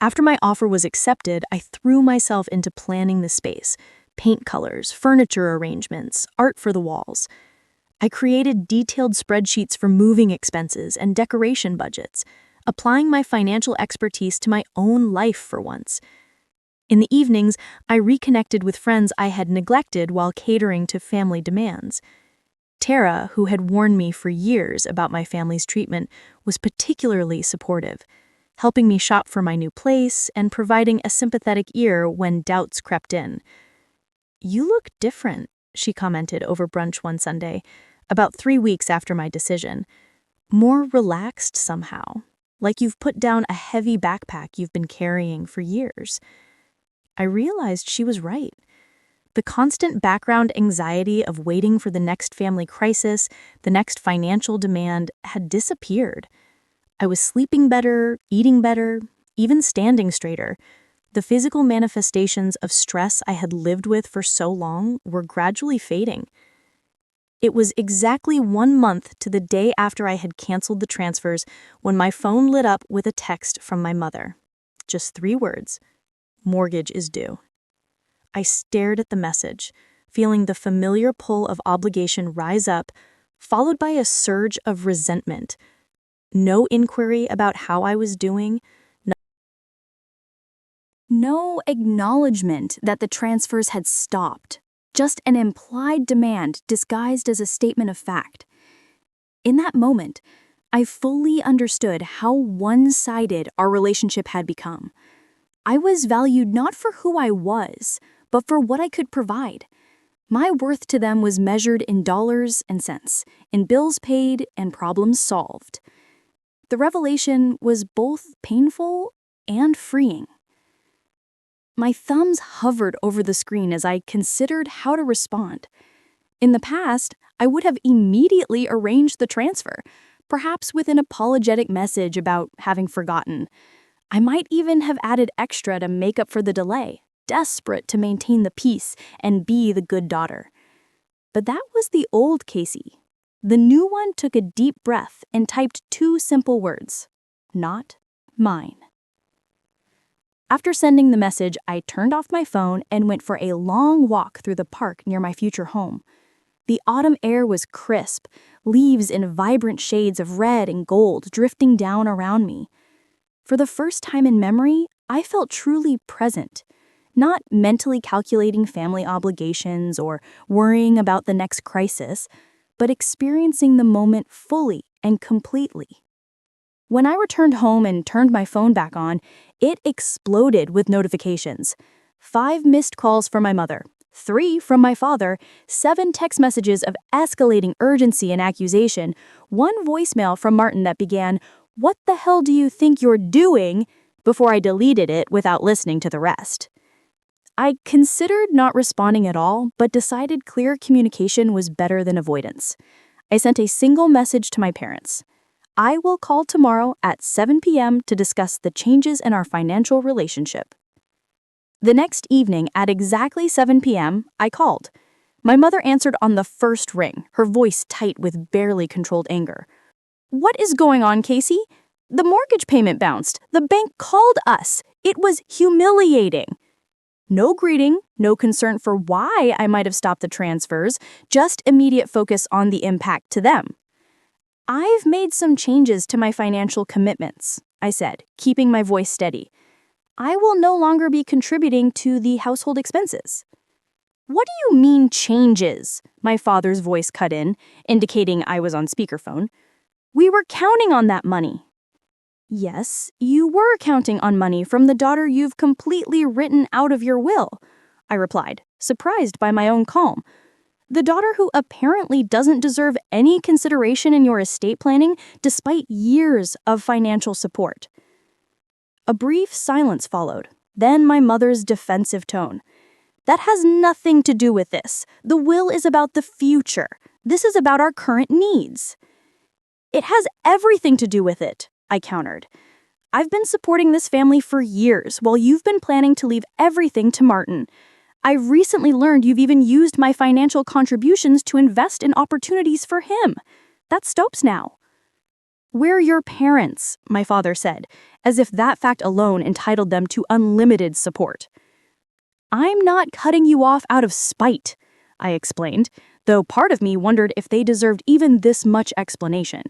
After my offer was accepted, I threw myself into planning the space: paint colors, furniture arrangements, art for the walls. I created detailed spreadsheets for moving expenses and decoration budgets, applying my financial expertise to my own life for once. In the evenings, I reconnected with friends I had neglected while catering to family demands. Tara, who had warned me for years about my family's treatment, was particularly supportive, helping me shop for my new place and providing a sympathetic ear when doubts crept in. "You look different," she commented over brunch one Sunday, about 3 weeks after my decision. "More relaxed somehow, like you've put down a heavy backpack you've been carrying for years." I realized she was right. The constant background anxiety of waiting for the next family crisis, the next financial demand, had disappeared. I was sleeping better, eating better, even standing straighter. The physical manifestations of stress I had lived with for so long were gradually fading. It was exactly 1 month to the day after I had canceled the transfers when my phone lit up with a text from my mother. Just 3 words: "Mortgage is due." I stared at the message, feeling the familiar pull of obligation rise up, followed by a surge of resentment. No inquiry about how I was doing, No acknowledgement that the transfers had stopped, just an implied demand disguised as a statement of fact. In that moment, I fully understood how one-sided our relationship had become. I was valued not for who I was, but for what I could provide. My worth to them was measured in dollars and cents, in bills paid and problems solved. The revelation was both painful and freeing. My thumbs hovered over the screen as I considered how to respond. In the past, I would have immediately arranged the transfer, perhaps with an apologetic message about having forgotten. I might even have added extra to make up for the delay, desperate to maintain the peace and be the good daughter. But that was the old Casey. The new one took a deep breath and typed 2 simple words: not mine. After sending the message, I turned off my phone and went for a long walk through the park near my future home. The autumn air was crisp, leaves in vibrant shades of red and gold drifting down around me. For the first time in memory, I felt truly present, not mentally calculating family obligations or worrying about the next crisis, but experiencing the moment fully and completely. When I returned home and turned my phone back on, it exploded with notifications. 5 missed calls from my mother, 3 from my father, 7 text messages of escalating urgency and accusation, 1 voicemail from Martin that began, "What the hell do you think you're doing?" before I deleted it without listening to the rest. I considered not responding at all, but decided clear communication was better than avoidance. I sent a single message to my parents. I will call tomorrow at 7 p.m. to discuss the changes in our financial relationship. The next evening at exactly 7 p.m., I called. My mother answered on the first ring, her voice tight with barely controlled anger. "What is going on, Casey? The mortgage payment bounced. The bank called us. It was humiliating." No greeting, no concern for why I might have stopped the transfers, just immediate focus on the impact to them. "I've made some changes to my financial commitments," I said, keeping my voice steady. "I will no longer be contributing to the household expenses." "What do you mean changes?" My father's voice cut in, indicating I was on speakerphone. "We were counting on that money." "Yes, you were counting on money from the daughter you've completely written out of your will," I replied, surprised by my own calm. "The daughter who apparently doesn't deserve any consideration in your estate planning despite years of financial support." A brief silence followed, then my mother's defensive tone. "That has nothing to do with this. The will is about the future. This is about our current needs." "It has everything to do with it," I countered. "I've been supporting this family for years while you've been planning to leave everything to Martin. I recently learned you've even used my financial contributions to invest in opportunities for him. That stops now." "We're your parents," my father said, as if that fact alone entitled them to unlimited support. "I'm not cutting you off out of spite," I explained, though part of me wondered if they deserved even this much explanation.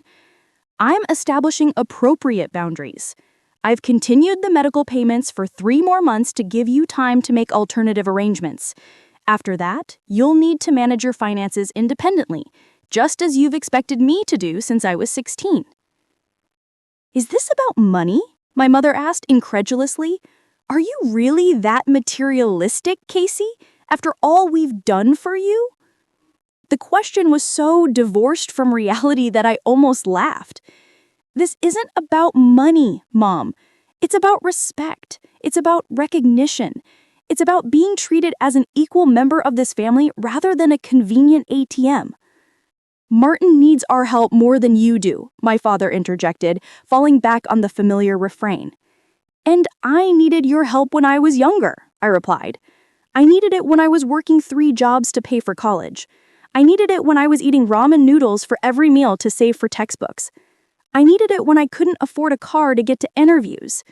"I'm establishing appropriate boundaries. I've continued the medical payments for 3 more months to give you time to make alternative arrangements. After that, you'll need to manage your finances independently, just as you've expected me to do since I was 16. "Is this about money?" my mother asked incredulously. "Are you really that materialistic, Casey, after all we've done for you?" The question was so divorced from reality that I almost laughed. "This isn't about money, Mom. It's about respect. It's about recognition. It's about being treated as an equal member of this family rather than a convenient ATM. "Martin needs our help more than you do," my father interjected, falling back on the familiar refrain. "And I needed your help when I was younger," I replied. "I needed it when I was working 3 jobs to pay for college. I needed it when I was eating ramen noodles for every meal to save for textbooks. I needed it when I couldn't afford a car to get to interviews.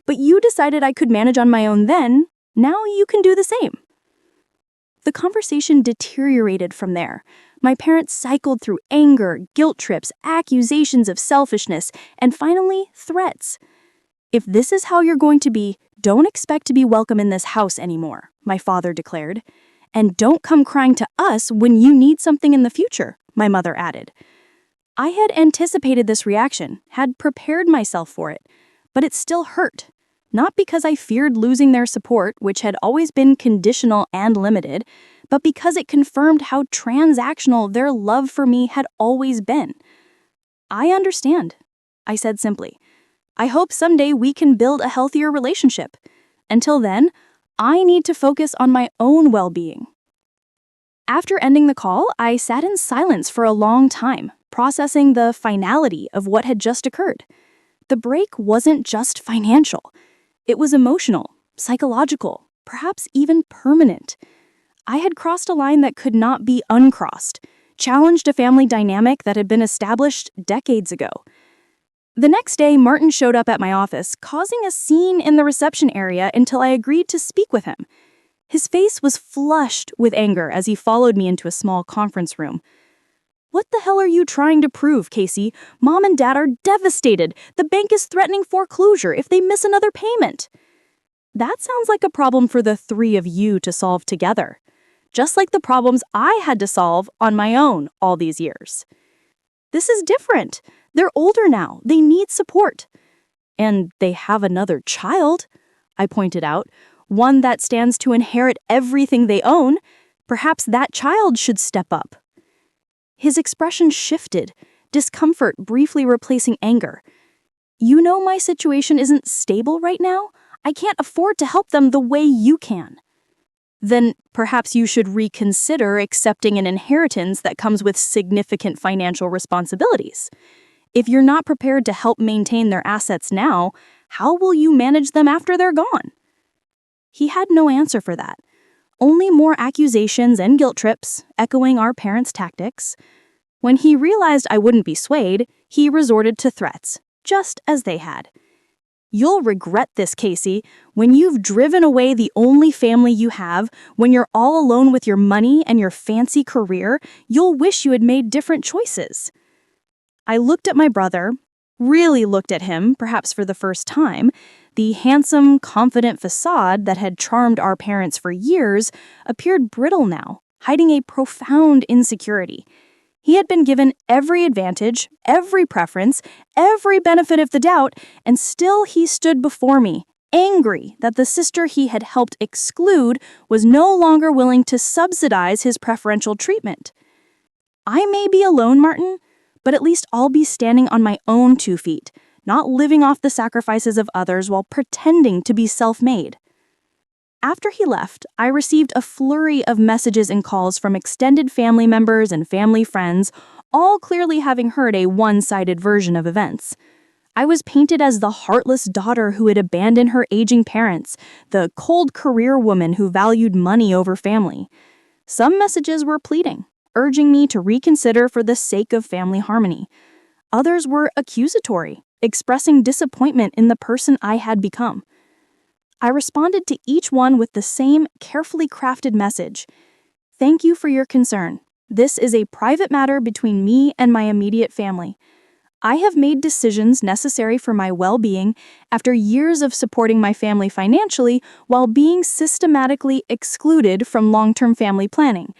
But you decided I could manage on my own then. Now you can do the same." The conversation deteriorated from there. My parents cycled through anger, guilt trips, accusations of selfishness, and finally, threats. "If this is how you're going to be, don't expect to be welcome in this house anymore," my father declared. "And don't come crying to us when you need something in the future," my mother added. I had anticipated this reaction, had prepared myself for it, but it still hurt. Not because I feared losing their support, which had always been conditional and limited, but because it confirmed how transactional their love for me had always been. "I understand," I said simply. "I hope someday we can build a healthier relationship. Until then, I need to focus on my own well-being." After ending the call, I sat in silence for a long time, processing the finality of what had just occurred. The break wasn't just financial. It was emotional, psychological, perhaps even permanent. I had crossed a line that could not be uncrossed, challenged a family dynamic that had been established decades ago. The next day, Martin showed up at my office, causing a scene in the reception area until I agreed to speak with him. His face was flushed with anger as he followed me into a small conference room. "What the hell are you trying to prove, Casey? Mom and Dad are devastated. The bank is threatening foreclosure if they miss another payment." "That sounds like a problem for the three of you to solve together, just like the problems I had to solve on my own all these years." "This is different. They're older now. They need support." "And they have another child," I pointed out, "one that stands to inherit everything they own. Perhaps that child should step up." His expression shifted, discomfort briefly replacing anger. "You know my situation isn't stable right now. I can't afford to help them the way you can." "Then perhaps you should reconsider accepting an inheritance that comes with significant financial responsibilities. If you're not prepared to help maintain their assets now, how will you manage them after they're gone?" He had no answer for that. Only more accusations and guilt trips, echoing our parents' tactics. When he realized I wouldn't be swayed, he resorted to threats, just as they had. "You'll regret this, Casey. When you've driven away the only family you have, when you're all alone with your money and your fancy career, you'll wish you had made different choices." I looked at my brother, really looked at him, perhaps for the first time. The handsome, confident facade that had charmed our parents for years appeared brittle now, hiding a profound insecurity. He had been given every advantage, every preference, every benefit of the doubt, and still he stood before me, angry that the sister he had helped exclude was no longer willing to subsidize his preferential treatment. "I may be alone, Martin, but at least I'll be standing on my own 2 feet, not living off the sacrifices of others while pretending to be self-made." After he left, I received a flurry of messages and calls from extended family members and family friends, all clearly having heard a one-sided version of events. I was painted as the heartless daughter who had abandoned her aging parents, the cold career woman who valued money over family. Some messages were pleading, urging me to reconsider for the sake of family harmony. Others were accusatory, expressing disappointment in the person I had become. I responded to each one with the same carefully crafted message. "Thank you for your concern. This is a private matter between me and my immediate family. I have made decisions necessary for my well-being after years of supporting my family financially while being systematically excluded from long-term family planning.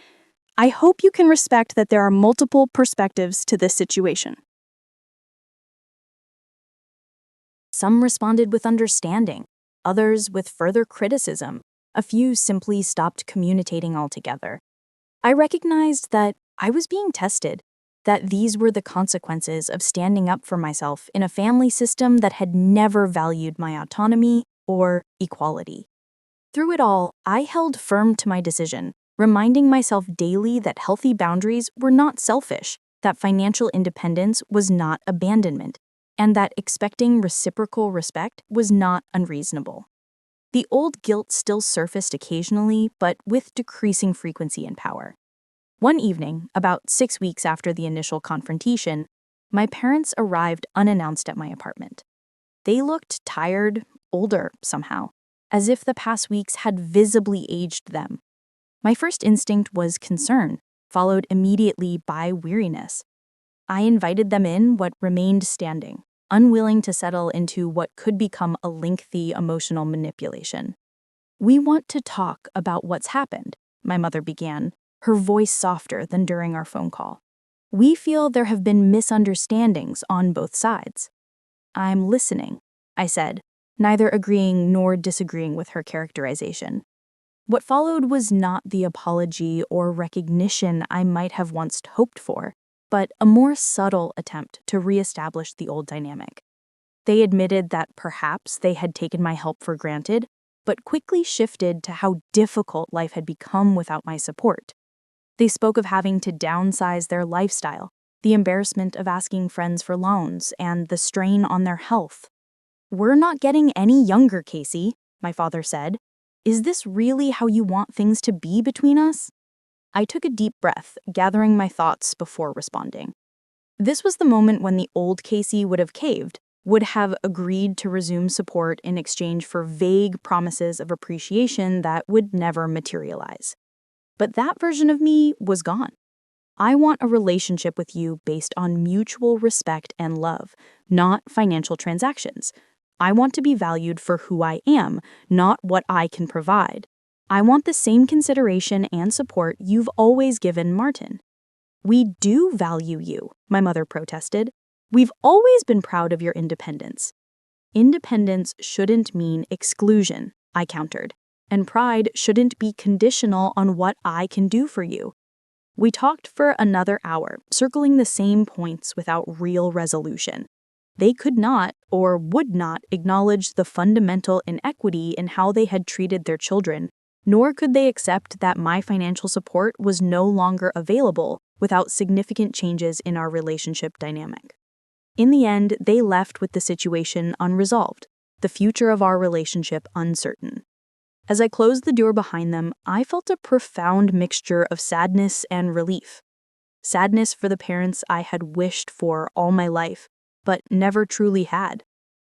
I hope you can respect that there are multiple perspectives to this situation." Some responded with understanding, others with further criticism. A few simply stopped communicating altogether. I recognized that I was being tested, that these were the consequences of standing up for myself in a family system that had never valued my autonomy or equality. Through it all, I held firm to my decision, reminding myself daily that healthy boundaries were not selfish, that financial independence was not abandonment, and that expecting reciprocal respect was not unreasonable. The old guilt still surfaced occasionally, but with decreasing frequency and power. One evening, about 6 weeks after the initial confrontation, my parents arrived unannounced at my apartment. They looked tired, older somehow, as if the past weeks had visibly aged them. My first instinct was concern, followed immediately by weariness. I invited them in what remained standing, unwilling to settle into what could become a lengthy emotional manipulation. "We want to talk about what's happened," my mother began, her voice softer than during our phone call. "We feel there have been misunderstandings on both sides." "I'm listening," I said, neither agreeing nor disagreeing with her characterization. What followed was not the apology or recognition I might have once hoped for, but a more subtle attempt to reestablish the old dynamic. They admitted that perhaps they had taken my help for granted, but quickly shifted to how difficult life had become without my support. They spoke of having to downsize their lifestyle, the embarrassment of asking friends for loans, and the strain on their health. "We're not getting any younger, Casey," my father said. Is this really how you want things to be between us? I took a deep breath, gathering my thoughts before responding. This was the moment when the old Casey would have caved, would have agreed to resume support in exchange for vague promises of appreciation that would never materialize. But that version of me was gone. I want a relationship with you based on mutual respect and love, not financial transactions. I want to be valued for who I am, not what I can provide. I want the same consideration and support you've always given Martin. We do value you, my mother protested. We've always been proud of your independence. Independence shouldn't mean exclusion, I countered, and pride shouldn't be conditional on what I can do for you. We talked for another hour, circling the same points without real resolution. They could not, or would not, acknowledge the fundamental inequity in how they had treated their children, nor could they accept that my financial support was no longer available without significant changes in our relationship dynamic. In the end, they left with the situation unresolved, the future of our relationship uncertain. As I closed the door behind them, I felt a profound mixture of sadness and relief. Sadness for the parents I had wished for all my life, but never truly had.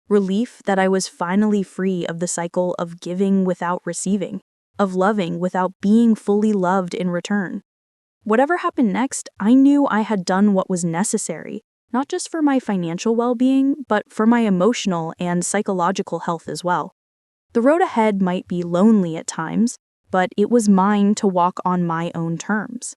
Relief that I was finally free of the cycle of giving without receiving, of loving without being fully loved in return. Whatever happened next, I knew I had done what was necessary, not just for my financial well-being, but for my emotional and psychological health as well. The road ahead might be lonely at times, but it was mine to walk on my own terms.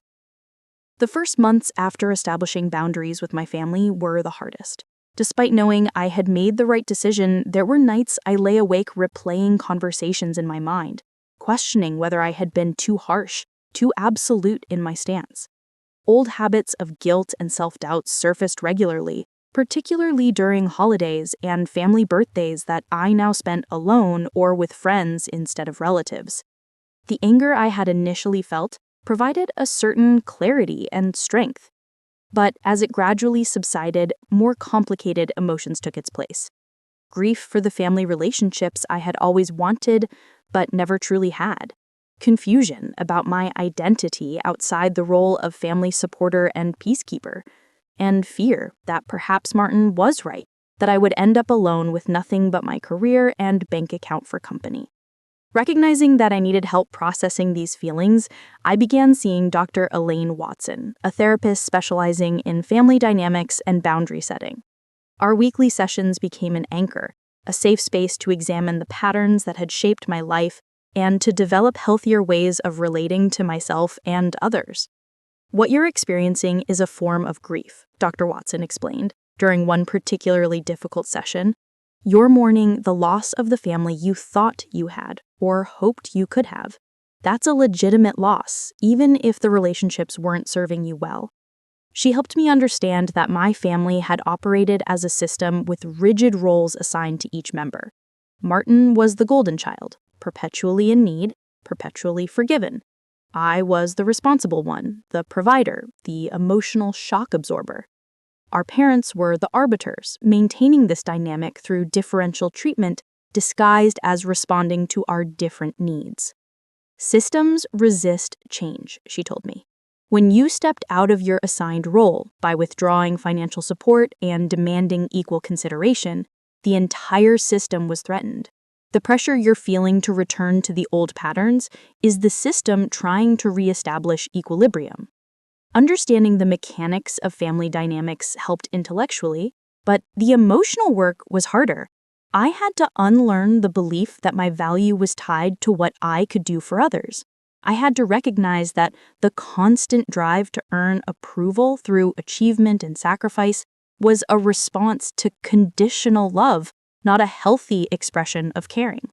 The first months after establishing boundaries with my family were the hardest. Despite knowing I had made the right decision, there were nights I lay awake replaying conversations in my mind, questioning whether I had been too harsh, too absolute in my stance. Old habits of guilt and self-doubt surfaced regularly, particularly during holidays and family birthdays that I now spent alone or with friends instead of relatives. The anger I had initially felt provided a certain clarity and strength. But as it gradually subsided, more complicated emotions took its place. Grief for the family relationships I had always wanted, but never truly had. Confusion about my identity outside the role of family supporter and peacekeeper. And fear that perhaps Martin was right, that I would end up alone with nothing but my career and bank account for company. Recognizing that I needed help processing these feelings, I began seeing Dr. Elaine Watson, a therapist specializing in family dynamics and boundary setting. Our weekly sessions became an anchor, a safe space to examine the patterns that had shaped my life and to develop healthier ways of relating to myself and others. What you're experiencing is a form of grief, Dr. Watson explained during one particularly difficult session. You're mourning the loss of the family you thought you had or hoped you could have. That's a legitimate loss, even if the relationships weren't serving you well. She helped me understand that my family had operated as a system with rigid roles assigned to each member. Martin was the golden child, perpetually in need, perpetually forgiven. I was the responsible one, the provider, the emotional shock absorber. Our parents were the arbiters, maintaining this dynamic through differential treatment disguised as responding to our different needs. Systems resist change, she told me. When you stepped out of your assigned role by withdrawing financial support and demanding equal consideration, the entire system was threatened. The pressure you're feeling to return to the old patterns is the system trying to reestablish equilibrium. Understanding the mechanics of family dynamics helped intellectually, but the emotional work was harder. I had to unlearn the belief that my value was tied to what I could do for others. I had to recognize that the constant drive to earn approval through achievement and sacrifice was a response to conditional love, not a healthy expression of caring.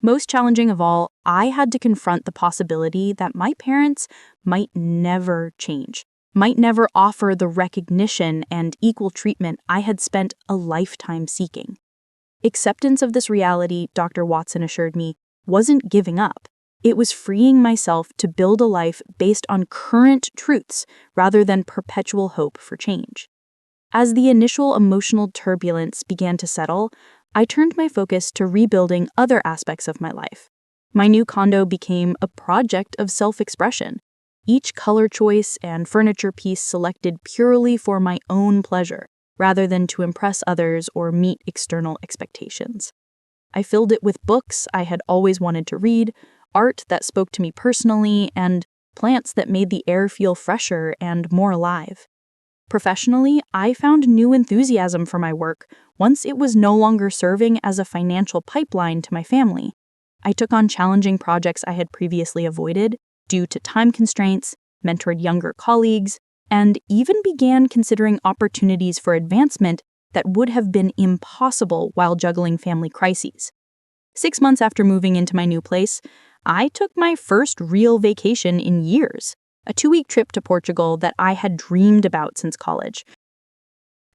Most challenging of all, I had to confront the possibility that my parents might never change, might never offer the recognition and equal treatment I had spent a lifetime seeking. Acceptance of this reality, Dr. Watson assured me, wasn't giving up. It was freeing myself to build a life based on current truths rather than perpetual hope for change. As the initial emotional turbulence began to settle, I turned my focus to rebuilding other aspects of my life. My new condo became a project of self-expression, each color choice and furniture piece selected purely for my own pleasure, rather than to impress others or meet external expectations. I filled it with books I had always wanted to read, art that spoke to me personally, and plants that made the air feel fresher and more alive. Professionally, I found new enthusiasm for my work once it was no longer serving as a financial pipeline to my family. I took on challenging projects I had previously avoided due to time constraints, mentored younger colleagues, and even began considering opportunities for advancement that would have been impossible while juggling family crises. 6 months after moving into my new place, I took my first real vacation in years, a 2-week trip to Portugal that I had dreamed about since college.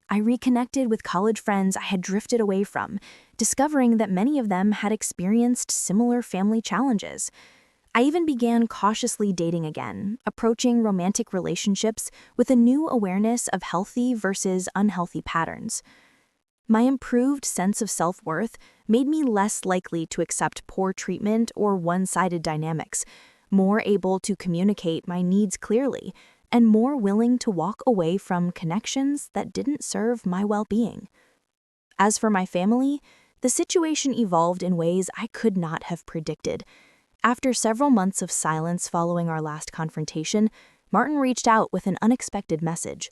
I reconnected with college friends I had drifted away from, discovering that many of them had experienced similar family challenges. I even began cautiously dating again, approaching romantic relationships with a new awareness of healthy versus unhealthy patterns. My improved sense of self-worth made me less likely to accept poor treatment or one-sided dynamics, more able to communicate my needs clearly, and more willing to walk away from connections that didn't serve my well-being. As for my family, the situation evolved in ways I could not have predicted. After several months of silence following our last confrontation, Martin reached out with an unexpected message.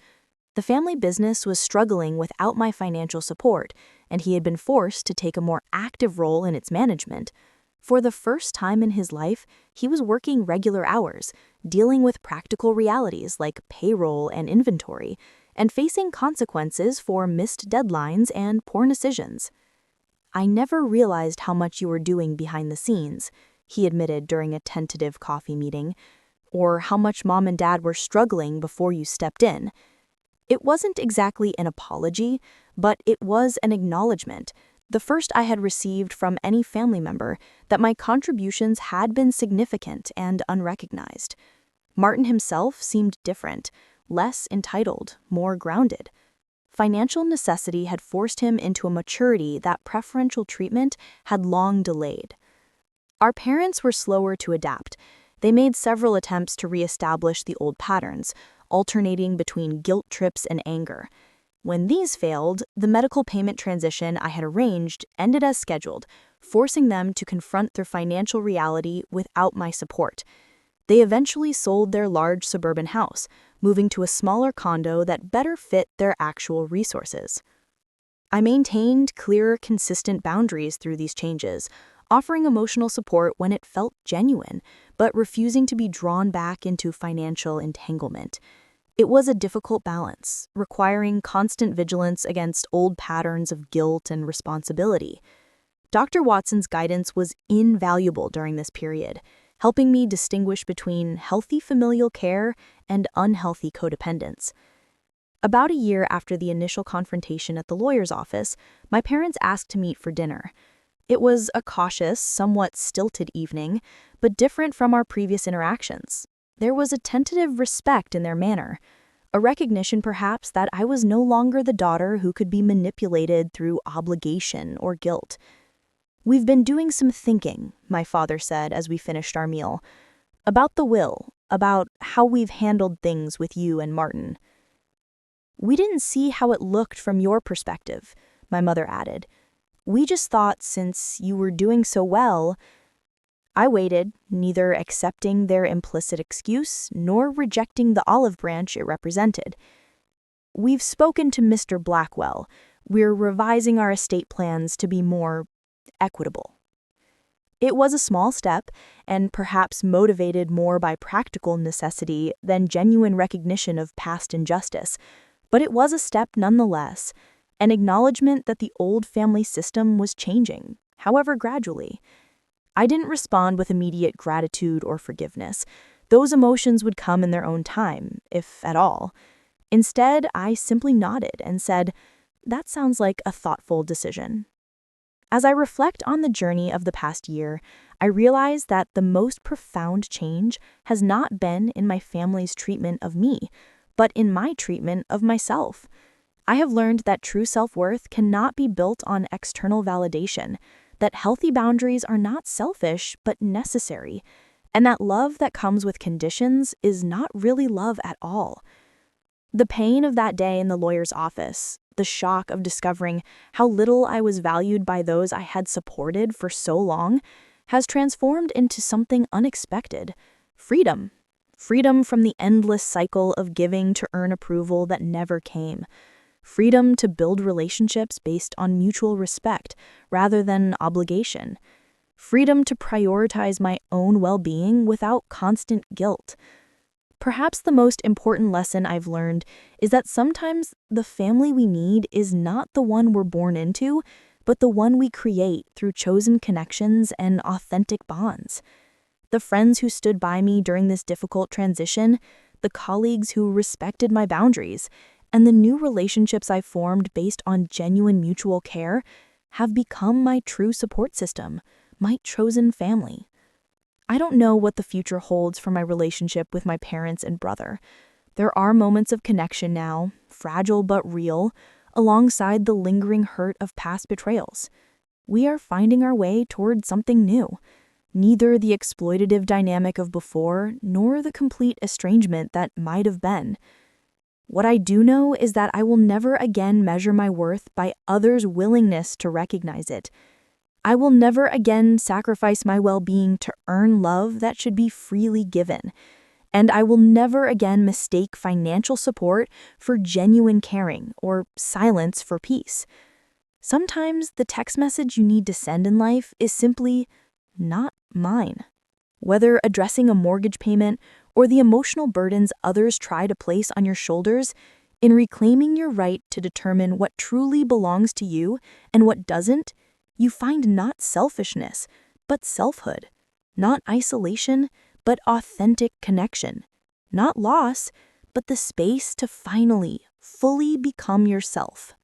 The family business was struggling without my financial support, and he had been forced to take a more active role in its management. For the first time in his life, he was working regular hours, dealing with practical realities like payroll and inventory, and facing consequences for missed deadlines and poor decisions. "I never realized how much you were doing behind the scenes," he admitted during a tentative coffee meeting, "or how much Mom and Dad were struggling before you stepped in." It wasn't exactly an apology, but it was an acknowledgement, the first I had received from any family member, that my contributions had been significant and unrecognized. Martin himself seemed different, less entitled, more grounded. Financial necessity had forced him into a maturity that preferential treatment had long delayed. Our parents were slower to adapt. They made several attempts to reestablish the old patterns, alternating between guilt trips and anger. When these failed, the medical payment transition I had arranged ended as scheduled, forcing them to confront their financial reality without my support. They eventually sold their large suburban house, moving to a smaller condo that better fit their actual resources. I maintained clear, consistent boundaries through these changes, offering emotional support when it felt genuine, but refusing to be drawn back into financial entanglement. It was a difficult balance, requiring constant vigilance against old patterns of guilt and responsibility. Dr. Watson's guidance was invaluable during this period, helping me distinguish between healthy familial care and unhealthy codependence. About a year after the initial confrontation at the lawyer's office, my parents asked to meet for dinner. It was a cautious, somewhat stilted evening, but different from our previous interactions. There was a tentative respect in their manner, a recognition perhaps that I was no longer the daughter who could be manipulated through obligation or guilt. "We've been doing some thinking," my father said as we finished our meal, "about the will, about how we've handled things with you and Martin." "We didn't see how it looked from your perspective," my mother added. "We just thought since you were doing so well." I waited, neither accepting their implicit excuse nor rejecting the olive branch it represented. "We've spoken to Mr. Blackwell. We're revising our estate plans to be more equitable." It was a small step, and perhaps motivated more by practical necessity than genuine recognition of past injustice, but it was a step nonetheless, an acknowledgement that the old family system was changing, however gradually. I didn't respond with immediate gratitude or forgiveness. Those emotions would come in their own time, if at all. Instead, I simply nodded and said, "That sounds like a thoughtful decision." As I reflect on the journey of the past year, I realize that the most profound change has not been in my family's treatment of me, but in my treatment of myself. I have learned that true self-worth cannot be built on external validation. that healthy boundaries are not selfish but necessary, and that love that comes with conditions is not really love at all. The pain of that day in the lawyer's office, the shock of discovering how little I was valued by those I had supported for so long, has transformed into something unexpected: freedom. Freedom from the endless cycle of giving to earn approval that never came. Freedom to build relationships based on mutual respect rather than obligation. Freedom to prioritize my own well-being without constant guilt. Perhaps the most important lesson I've learned is that sometimes the family we need is not the one we're born into, but the one we create through chosen connections and authentic bonds. The friends who stood by me during this difficult transition, the colleagues who respected my boundaries, and the new relationships I've formed based on genuine mutual care have become my true support system, my chosen family. I don't know what the future holds for my relationship with my parents and brother. There are moments of connection now, fragile but real, alongside the lingering hurt of past betrayals. We are finding our way toward something new. Neither the exploitative dynamic of before, nor the complete estrangement that might have been. What I do know is that I will never again measure my worth by others' willingness to recognize it. I will never again sacrifice my well-being to earn love that should be freely given. And I will never again mistake financial support for genuine caring or silence for peace. Sometimes the text message you need to send in life is simply not mine. Whether addressing a mortgage payment or the emotional burdens others try to place on your shoulders, in reclaiming your right to determine what truly belongs to you and what doesn't, you find not selfishness, but selfhood, not isolation, but authentic connection, not loss, but the space to finally, fully become yourself.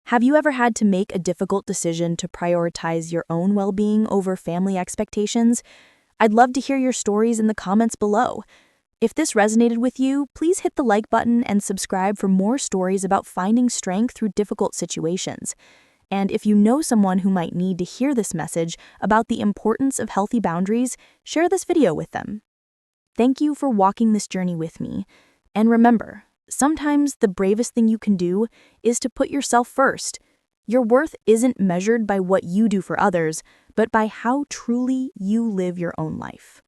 Have you ever had to make a difficult decision to prioritize your own well-being over family expectations? I'd love to hear your stories in the comments below. If this resonated with you, please hit the like button and subscribe for more stories about finding strength through difficult situations. And if you know someone who might need to hear this message about the importance of healthy boundaries, share this video with them. Thank you for walking this journey with me. And remember, sometimes the bravest thing you can do is to put yourself first. Your worth isn't measured by what you do for others, but by how truly you live your own life.